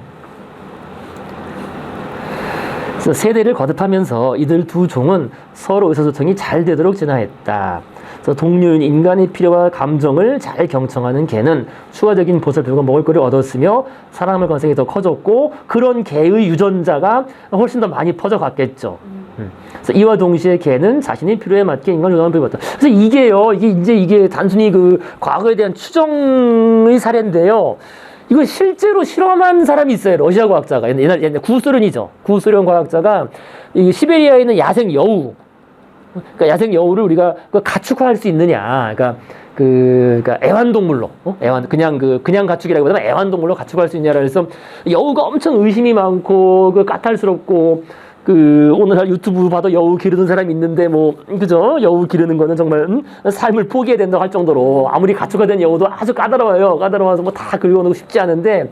그래서 세대를 거듭하면서 이들 두 종은 서로 의사소통이 잘 되도록 진화했다. 그래서 동료인 인간의 필요와 감정을 잘 경청하는 개는 추가적인 보살펴고 먹을 거를 얻었으며 살아남을 가능성이 더 커졌고 그런 개의 유전자가 훨씬 더 많이 퍼져갔겠죠. 그래서 이와 동시에 개는 자신의 필요에 맞게 인간을 조정하는 법이 왔다. 그래서 이게 단순히 그 과거에 대한 추정의 사례인데요. 이건 실제로 실험한 사람이 있어요. 러시아 과학자가. 옛날 구소련이죠. 구소련 과학자가 이 시베리아에 있는 야생 여우. 그러니까 야생 여우를 우리가 가축화할 수 있느냐. 그러니까 애완동물로, 그냥 가축이라기보다는 애완동물로 가축할 수 있냐라 해서 여우가 엄청 의심이 많고 까탈스럽고 오늘날 유튜브 봐도 여우 기르는 사람이 있는데 그죠? 여우 기르는 거는 정말 삶을 포기해야 된다고 할 정도로 아무리 가축화된 여우도 아주 까다로워요. 까다로워서 다 긁어놓고 쉽지 않은데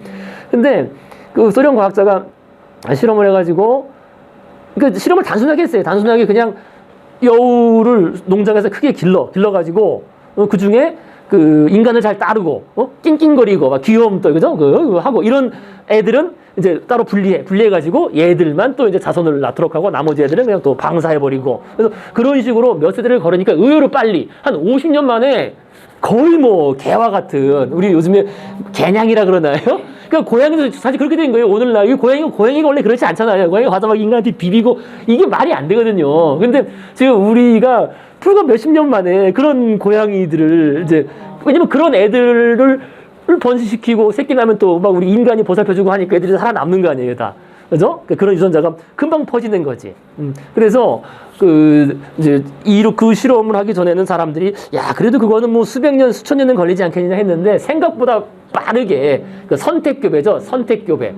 근데 그 소련 과학자가 실험을 해가지고 실험을 단순하게 했어요. 단순하게 그냥 여우를 농장에서 크게 길러가지고 그 중에 인간을 잘 따르고 낑낑거리고 막 귀여움 또 그죠? 하고 이런 애들은 이제 따로 분리해가지고 얘들만 또 이제 자손을 낳도록 하고 나머지 애들은 그냥 또 방사해버리고 그래서 그런 식으로 몇 세대를 걸으니까 의외로 빨리 한 50년 만에 거의 개와 같은 우리 요즘에 개냥이라 그러나요? 그러니까 고양이도 사실 그렇게 된 거예요. 오늘날 고양이가 원래 그렇지 않잖아요. 고양이가 와서 막 인간한테 비비고 이게 말이 안 되거든요. 근데 지금 우리가 불과 몇십 년 만에 그런 고양이들을 이제 왜냐면 그런 애들을 번식시키고 새끼 나면 또 막 우리 인간이 보살펴주고 하니까 애들이 살아남는 거 아니에요, 다. 그죠? 그런 유전자가 금방 퍼지는 거지. 그래서 이제 그 실험을 하기 전에는 사람들이 그래도 그거는 수백 년, 수천 년은 걸리지 않겠느냐 했는데 생각보다 빠르게 선택교배죠, 선택교배.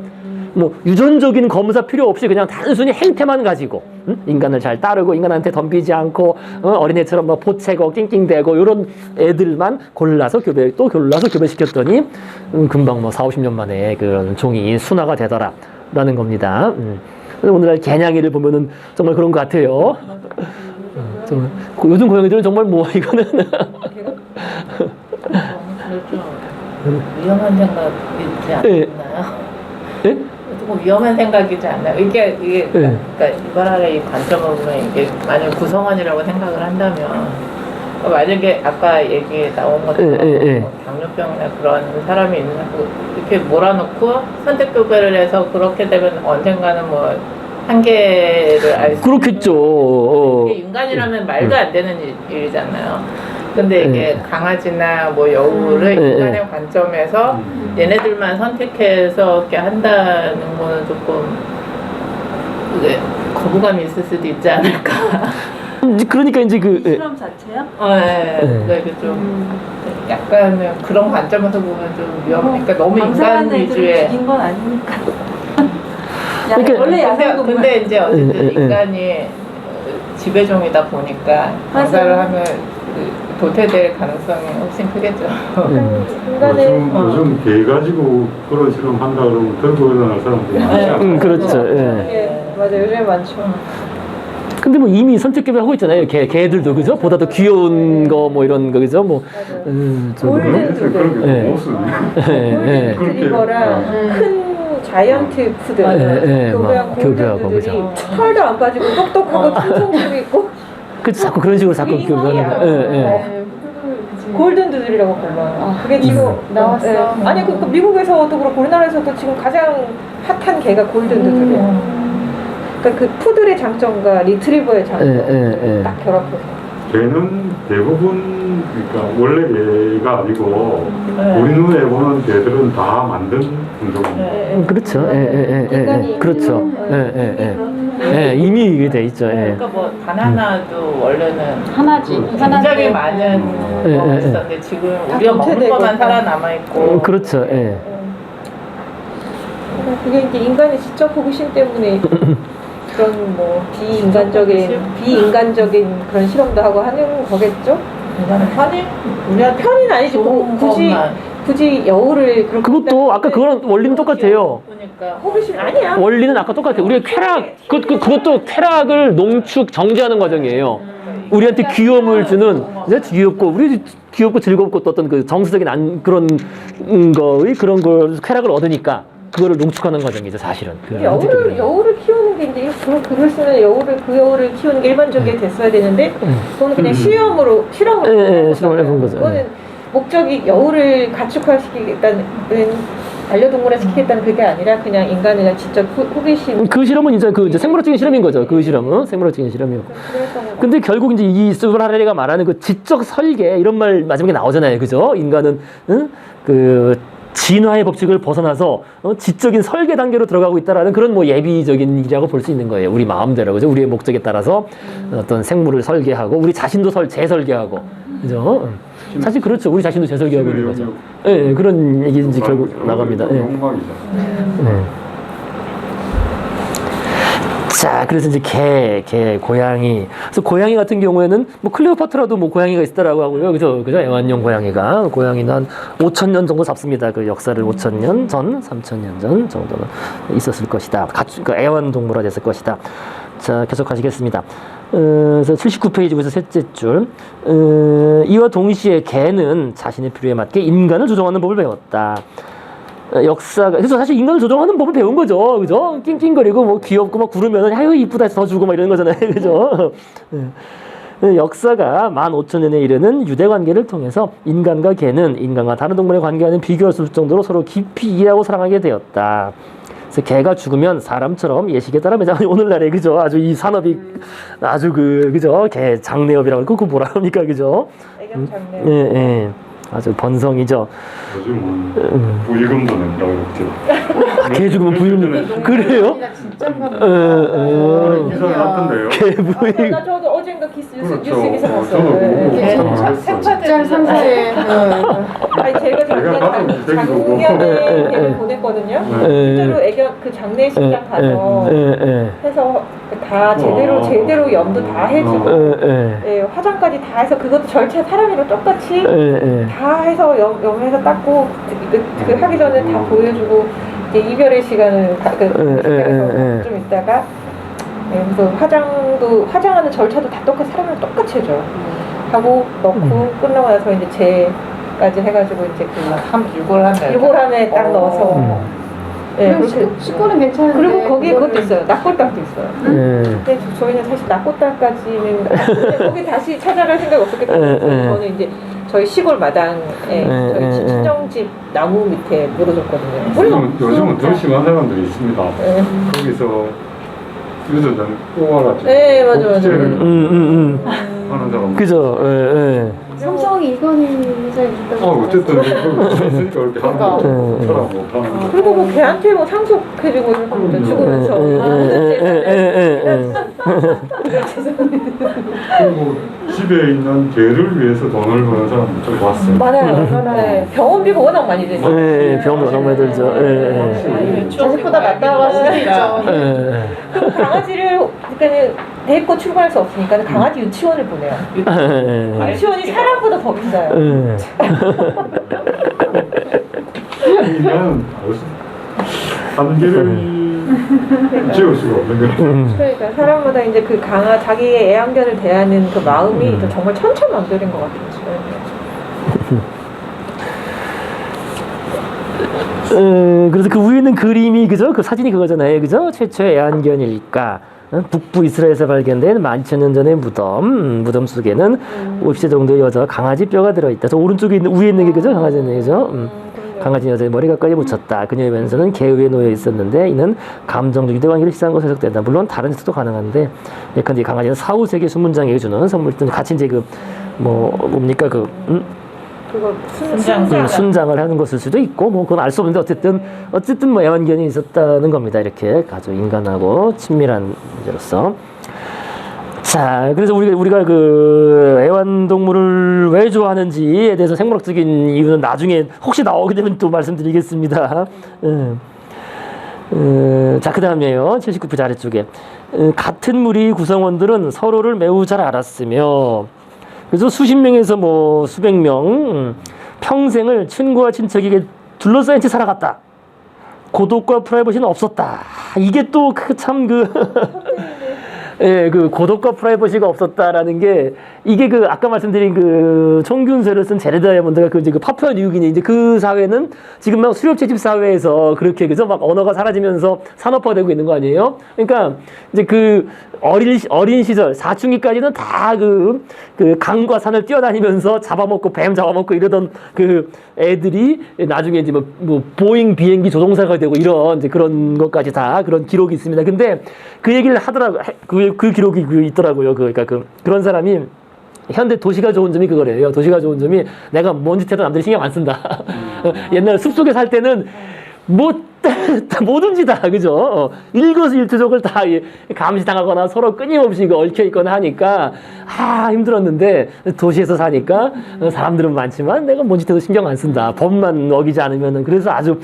유전적인 검사 필요 없이 그냥 단순히 행태만 가지고 인간을 잘 따르고 인간한테 덤비지 않고 어린애처럼 보채고 낑낑대고 이런 애들만 골라서 교배시켰더니 금방 4, 50년 만에 그런 종이 순화가 되더라라는 겁니다. 그래서 오늘날 개냥이를 보면은 정말 그런 것 같아요. 정말 요즘 고양이들은 정말 이거는 위험한 생각 있지 않나요? 네? 조금 위험한 생각이지 않나요? 이게 그러니까 이바라의 이 관점을 보면 이게 만약 구성원이라고 생각을 한다면 만약에 아까 얘기 나온 것처럼 당뇨병이나 그런 사람이 있는 이렇게 몰아놓고 선택교배를 해서 그렇게 되면 언젠가는 한계를 알 수 그렇겠죠. 이게 인간이라면 말도 안 되는 일이잖아요. 근데 이게 강아지나 여우를 인간의 관점에서 얘네들만 선택해서 이렇게 한다는 거는 조금 거부감이 있을 수도 있지 않을까. 그러니까 이제 실험 자체요? 그러니까 좀 약간 그런 관점에서 보면 좀 위험하니까 너무 인간 위주의. 죽인 건 아니니까. 그러니까 원래 야생동물. 근데 이제 어쨌든 인간이 지배종이다 보니까 방사를 하면 도태될 가능성이 훨씬 크겠죠. 요즘 개 가지고 그런 실험 한다 그러면 들고 일어날 사람들이 많지 않아요? 그렇죠. 맞아요. 요즘에 많죠. 근데 이미 선택교배 하고 있잖아요. 개들도 그죠? 보다 더 귀여운 거 이런 거 그죠? 골든 그렇게 모습이 골든 리트리버랑 큰 자이언트 푸드 교배한 교배하고, 골든들이 털도 안 빠지고 똑똑하고 충성심 있고 자꾸 그런 식으로 자꾸 교배하는 거. 골든 두들이라고 불러요. 그게 지금 나왔어. 아니 미국에서도 그렇고 우리나라에서도 지금 가장 핫한 개가 골든 두들이에요. 그러니까 그 푸들의 장점과 리트리버의 장점 딱 결합해서. 개는 대부분 그러니까 원래 개가 아니고 우리 눈에 보는 개들은 다 만든品種. 그렇죠. 인간이 그렇죠. 이미 이게 돼 있죠. 그러니까 바나나도 원래는 하나지. 굉장히 많은 거 있었는데 지금 우리가 먹는 것만 살아남아 있고. 그렇죠. 그게 이제 인간의 지적 호기심 때문에 그런 비인간적인 그런 실험도 하고 하는 거겠죠? 인간은 우리한테 편의는 아니지. 굳이 여우를 그렇게 그것도 아까 그거랑 원리는 똑같아요. 그러니까 호기심 아니야. 원리는 아까 똑같아요. 우리가 쾌락, 그것도 쾌락을 농축, 정지하는 과정이에요. 우리한테 귀여움을 주는 귀엽고 우리 귀엽고 즐겁고 또 어떤 그 정서적인 그런 거의 그런 걸 쾌락을 얻으니까 그거를 농축하는 과정이죠 사실은. 여우를 키우는 게 이제 그걸 쓰면 그 여우를 키우는 게 일반적이 됐어야 되는데 그거는 그냥 실험을 해본 거죠. 그거는 목적이 여우를 가축화시키겠다는 반려동물화 시키겠다는 그게 아니라 그냥 인간을 그냥 직접 호기심. 그 실험은 이제 그 이제 생물학적인 실험인 거죠. 그 실험은 생물학적인 실험이고. 근데 결국 이제 이 유발 하레리가 말하는 그 지적 설계 이런 말 마지막에 나오잖아요, 그죠? 인간은 그 진화의 법칙을 벗어나서 지적인 설계 단계로 들어가고 있다라는 그런 뭐 예비적인 일이라고 볼 수 있는 거예요. 우리 마음대로, 그죠? 우리의 목적에 따라서 어떤 생물을 설계하고 우리 자신도 재설계하고, 그죠? 사실 그렇죠. 우리 자신도 재설계하고 있는 거죠. 예, 그런 얘기 이제 결국 나갑니다. 예. 욕망이죠. 자, 그래서 이제 개, 고양이. 그래서 고양이 같은 경우에는 뭐 클레오파트라도 뭐 고양이가 있다라고 하고요. 그죠? 애완용 고양이가. 고양이는 한 5,000년 정도 잡습니다. 그 역사를 5,000년 전, 3,000년 전 정도는 있었을 것이다. 그러니까 애완동물화 됐을 것이다. 자, 계속 가시겠습니다. 그래서 79페이지에서 셋째 줄. 이와 동시에 개는 자신의 필요에 맞게 인간을 조종하는 법을 배웠다. 역사가 그래서 사실 인간을 조종하는 법을 배운 거죠, 그죠? 낑낑거리고 뭐 귀엽고 막 구르면은 아유 이쁘다 해서 더 주고 막 이러는 거잖아요, 그죠? 역사가 15,000년에 이르는 유대 관계를 통해서 인간과 개는 인간과 다른 동물의 관계와는 비교할 수 없을 정도로 서로 깊이 이해하고 사랑하게 되었다. 그래서 개가 죽으면 사람처럼 예식에 따라 매장 오늘날에 그죠? 아주 이 산업이 아주 그죠? 개 장례업이라고 그러고 뭐라 합니까, 그죠? 애견 장례. 예. 아주 번성이죠. 요즘은 부의금도 낸다고 그랬죠. 개 죽으면 부유는 그래요? 기사를 났던데요. 개 부유. 저도 어젠가 뉴스 그렇죠. 기사 저도 봤어요. 보고 생차들 상사에 아니 제가 작년에 개를 보냈거든요. 실제로 애견 그 장례식장 가서 해서 다 제대로 염도 다 해주고 화장까지 다 해서 그것도 절차 사람이랑 똑같이 다 해서 염해서 닦고 그 하기 전에 다 보여주고 이제 이별의 시간을 좀 있다가 그래서 화장하는 절차도 다 똑같이 사람이랑 똑같이 해줘요. 하고 넣고 끝나고 나서 이제 제까지 해가지고 이제 유골함에 딱 넣어서. 식구는 괜찮은데 그리고 거기에 그것도 있어요. 낙골당도 있어요. 근데 저희는 사실 낙골당까지는 거기 다시 찾아갈 생각이 없었기 때문에 저는 이제 저희 시골 마당에 저희 친정집 나무 밑에 물어줬거든요. 요즘은 더 심한 사람들이 있습니다. 거기서 유저는 뽑아가지고 네, 맞아. 하는 사람. 그죠. 삼성이 이거는 잘 어쨌든 있으니까 그렇게 하는 거죠. 사람 못하는 거. 그리고 뭐 걔한테 뭐 상속해주고 이런 거죠. 죽으면서. 그리고 집에 있는 개를 위해서 돈을 버는 사람도 봤어요. 많아요. 네. 병원비가 워낙 많이 들죠. 병원비 워낙 많이 들죠. 자식보다 낫다고 할 수도 있죠. 그리고 강아지를 그러니까 데리고 출근할 수 없으니까 강아지 유치원을 보내요. 유치원이 사람보다 더 비싸요. 아니면 한계를 지울 수가 없는 거예요. 그러니까 사람마다 이제 그 자기의 애완견을 대하는 그 마음이 정말 천차만별인 것 같아요. 그래서 그 위에 있는 그림이 그죠? 그 사진이 그거잖아요, 그죠? 최초의 애완견일까? 북부 이스라엘에서 발견된 12,000년 전의 무덤 속에는 50세 정도의 여자와 강아지 뼈가 들어있다. 저 오른쪽에 있는 위에 있는 게 그죠? 강아지네, 그죠? 강아지 여자의 머리가 까지 묻혔다. 그녀의 왼손은 개 위에 놓여 있었는데 이는 감정적 유대 관계를 시사한 것으로 해석된다. 물론 다른 해석도 가능한데, 약간 이 강아지는 사후세계 순문장에게 주는 선물들 같이 이제 뭡니까 그거 순장을 하는 것일 수도 있고 뭐 그건 알 수 없는데 어쨌든 뭐 애완견이 있었다는 겁니다. 이렇게 아주 인간하고 친밀한 문제로서. 자, 그래서 우리가 그 애완동물을 왜 좋아하는지에 대해서 생물학적인 이유는 나중에 혹시 나오게 되면 또 말씀드리겠습니다. 자, 그 다음에요. 79페이지 아래쪽에 같은 무리 구성원들은 서로를 매우 잘 알았으며 그래서 수십 명에서 뭐 수백 명 평생을 친구와 친척에게 둘러싸인 채 살아갔다. 고독과 프라이버시는 없었다. 이게 또 참 예, 그 고독과 프라이버시가 없었다라는 게 이게 그 아까 말씀드린 그 총균세를 쓴 제레드 다이아몬드가 그 이제 그 파푸아 뉴기니 이제 그 사회는 지금 막 수렵 채집 사회에서 그렇게 그죠 막 언어가 사라지면서 산업화되고 있는 거 아니에요? 그러니까 이제 그 어린 시절 사춘기까지는 다 그 강과 산을 뛰어다니면서 잡아먹고 뱀 잡아먹고 이러던 그 애들이 나중에 이제 뭐 보잉 비행기 조종사가 되고 이런 이제 그런 것까지 다 그런 기록이 있습니다. 근데 그 얘기를 하더라고 그 기록이 있더라고요. 그러니까 그런 사람이 현대 도시가 좋은 점이 그거래요. 도시가 좋은 점이 내가 뭔 짓 해도 남들이 신경 안 쓴다. 옛날 숲속에 살 때는 뭐든지 다, 그죠? 일거수일투족을 다 감시당하거나 서로 끊임없이 얽혀있거나 하니까, 힘들었는데, 도시에서 사니까, 사람들은 많지만, 내가 뭔 짓 해도 신경 안 쓴다. 법만 어기지 않으면은, 그래서 아주,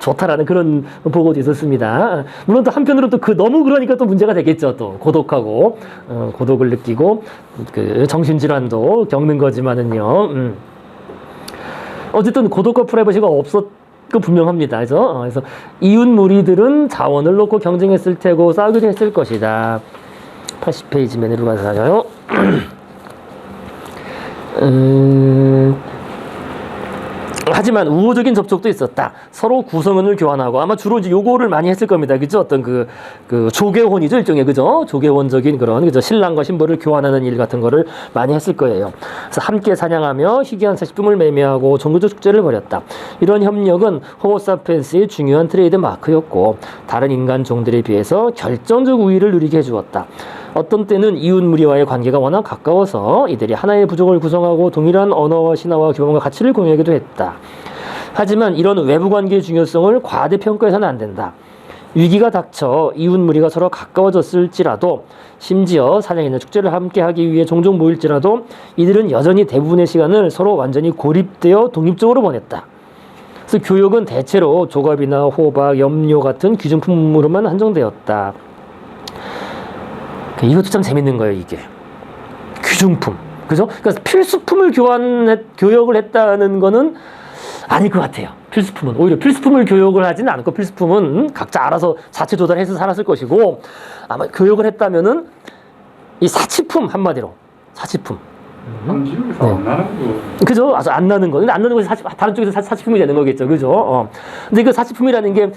좋다라는 그런 보고도 있었습니다. 물론 또 한편으로 또 너무 그러니까 또 문제가 되겠죠. 또, 고독하고, 고독을 느끼고, 정신질환도 겪는 거지만은요. 어쨌든 고독과 프라이버시가 그 분명합니다. 그래서 이웃 무리들은 자원을 놓고 경쟁했을 테고 싸우기도 했을 것이다. 80페이지 맨 위로 가서요. 하지만 우호적인 접촉도 있었다. 서로 구성원을 교환하고 아마 주로 이제 요거를 많이 했을 겁니다. 그죠? 어떤 그 조계혼이죠, 일종의 그죠? 조계혼적인 그런 그죠? 신랑과 신부를 교환하는 일 같은 거를 많이 했을 거예요. 그래서 함께 사냥하며 희귀한 사식품을 매매하고 종교적 축제를 벌였다. 이런 협력은 호모 사피엔스의 중요한 트레이드 마크였고 다른 인간 종들에 비해서 결정적 우위를 누리게 해주었다. 어떤 때는 이웃 무리와의 관계가 워낙 가까워서 이들이 하나의 부족을 구성하고 동일한 언어와 신화와 기본과 가치를 공유하기도 했다. 하지만 이런 외부 관계의 중요성을 과대평가해서는 안 된다. 위기가 닥쳐 이웃 무리가 서로 가까워졌을지라도 심지어 사냥이나 축제를 함께 하기 위해 종종 모일지라도 이들은 여전히 대부분의 시간을 서로 완전히 고립되어 독립적으로 보냈다. 그래서 교육은 대체로 조갑이나 호박, 염료 같은 귀중품으로만 한정되었다. 이것도 참 재밌는 거예요, 이게. 귀중품. 그죠? 그러니까 필수품을 교역을 했다는 거는 아닐 것 같아요. 필수품은. 오히려 필수품을 교역을 하지는 않고 필수품은 각자 알아서 자체 조달해서 살았을 것이고 아마 교역을 했다면은 이 사치품 한마디로. 사치품. 한 지역에서 안 나는 거. 그죠? 아주 안 나는 거. 근데 안 나는 것이 다른 쪽에서 사치품이 되는 거겠죠. 그죠? 근데 그 사치품이라는 게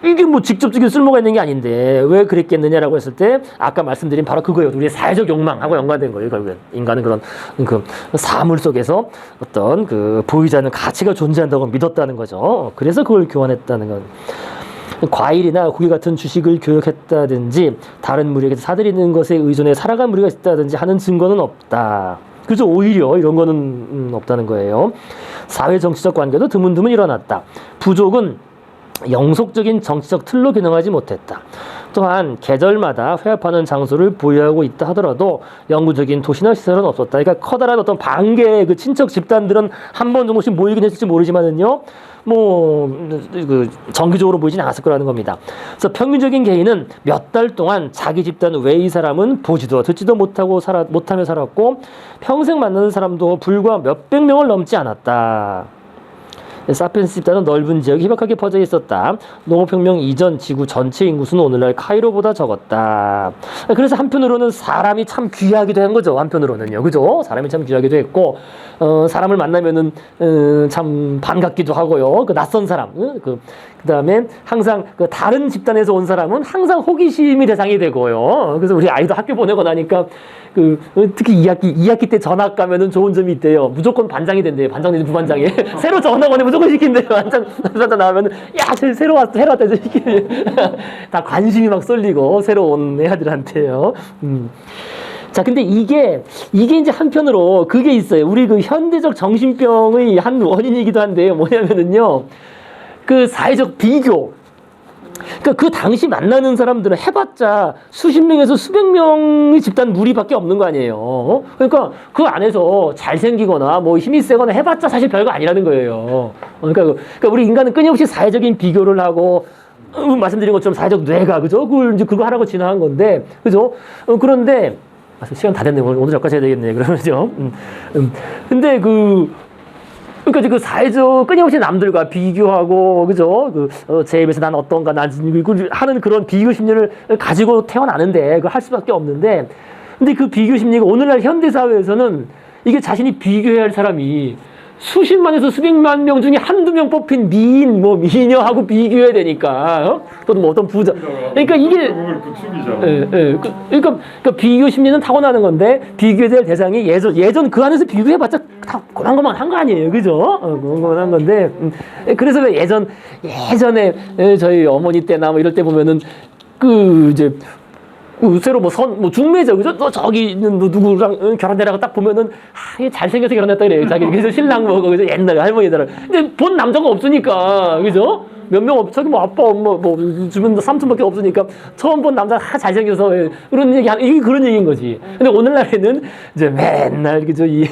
이게 뭐 직접적인 쓸모가 있는 게 아닌데 왜 그랬겠느냐라고 했을 때 아까 말씀드린 바로 그거예요. 우리의 사회적 욕망하고 연관된 거예요. 결국엔 인간은 그런 그 사물 속에서 어떤 그 보이지 않는 가치가 존재한다고 믿었다는 거죠. 그래서 그걸 교환했다는 건. 과일이나 고기 같은 주식을 교역했다든지 다른 무리에게 사들이는 것에 의존해 살아간 무리가 있다든지 하는 증거는 없다. 그죠? 오히려 이런 거는 없다는 거예요. 사회 정치적 관계도 드문드문 일어났다. 부족은 영속적인 정치적 틀로 기능하지 못했다. 또한 계절마다 회합하는 장소를 보유하고 있다 하더라도 영구적인 도시나 시설은 없었다. 그러니까 커다란 어떤 반개의 그 친척 집단들은 한 번 정도씩 모이긴 했을지 모르지만은요, 정기적으로 모이진 않았을 거라는 겁니다. 그래서 평균적인 개인은 몇 달 동안 자기 집단 외의 사람은 보지도 듣지도 못하며 살았고 평생 만나는 사람도 불과 몇백 명을 넘지 않았다. 사피엔스 집단은 넓은 지역에 희박하게 퍼져 있었다. 농업혁명 이전 지구 전체 인구수는 오늘날 카이로보다 적었다. 그래서 한편으로는 사람이 참 귀하기도 한 거죠. 한편으로는요. 그죠? 사람이 참 귀하기도 했고, 사람을 만나면은, 참 반갑기도 하고요. 그 낯선 사람, 그 다음에 항상 그 다른 집단에서 온 사람은 항상 호기심이 대상이 되고요. 그래서 우리 아이도 학교 보내고 나니까 특히 2학기 때 전학 가면은 좋은 점이 있대요. 무조건 반장이 된대요. 반장 내지 부반장이. 새로 전학 오네 무조건 시킨대요. 반장 나오면은, 야, 쟤 새로 왔다, 시키네. 다 관심이 막 쏠리고, 새로 온 애들한테요. 자, 근데 이게 이제 한편으로 그게 있어요. 우리 그 현대적 정신병의 한 원인이기도 한데요. 뭐냐면은요. 그 사회적 비교. 그러니까 그 당시 만나는 사람들은 해봤자 수십 명에서 수백 명의 집단 무리밖에 없는 거 아니에요. 그러니까 그 안에서 잘생기거나 뭐 힘이 세거나 해봤자 사실 별거 아니라는 거예요. 그러니까 우리 인간은 끊임없이 사회적인 비교를 하고 말씀드린 것처럼 사회적 뇌가 그죠? 그거 하라고 진화한 건데 그죠? 그런데 시간 다 됐네. 오늘 여기까지 해야 되겠네. 그러면요. 근데 그러니까 그 사회적 끊임없이 남들과 비교하고 그죠? 제 입에서 난 어떤가 난 하는 그런 비교 심리를 가지고 태어나는데 그걸 할 수밖에 없는데 근데 그 비교 심리가 오늘날 현대 사회에서는 이게 자신이 비교해야 할 사람이 수십만에서 수백만 명 중에 한두 명 뽑힌 미인, 뭐 미녀하고 비교해야 되니까, 또는 뭐 어떤 부자. 그러니까 이게, 그걸 부추기죠. 그러니까 비교 심리는 타고나는 건데 비교해야 될 대상이 예전 그 안에서 비교해봤자 다 고만고만한 거 아니에요, 그죠? 고만고만한 건데 그래서 왜 예전에 저희 어머니 때나 뭐 이럴 때 보면은 이제 새로 중매죠, 그죠? 또 저기 있는 누구랑 결혼되라고 딱 보면은, 얘 잘생겨서 결혼했다 그래요. 자기, 그래서 신랑 그죠? 옛날에 할머니들. 근데 본 남자가 없으니까, 그죠? 몇 명 저기 아빠, 엄마, 주변 삼촌밖에 없으니까, 처음 본 남자 잘생겨서, 그런 이게 그런 얘기인 거지. 근데 오늘날에는 이제 맨날, 그죠? 이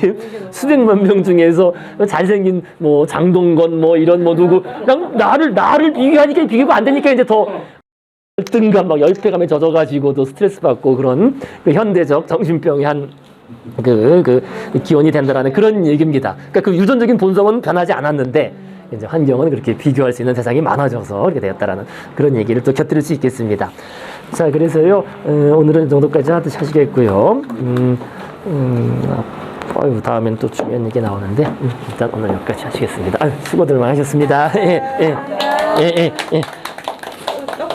수백만 명 중에서 잘생긴, 장동건, 이런 누구, 그냥 나를 비교하니까 비교가 안 되니까 이제 더, 열등감, 열패감에 젖어가지고 또 스트레스 받고 그런 현대적 정신병의 한 기원이 된다라는 그런 얘기입니다. 그러니까 그 유전적인 본성은 변하지 않았는데 이제 환경은 그렇게 비교할 수 있는 세상이 많아져서 이렇게 되었다라는 그런 얘기를 또 곁들일 수 있겠습니다. 자, 그래서요 오늘은 이 정도까지 하시겠고요. 다음엔 또 중요한 얘기 나오는데 일단 오늘 여기까지 하시겠습니다. 수고들 많으셨습니다. 예.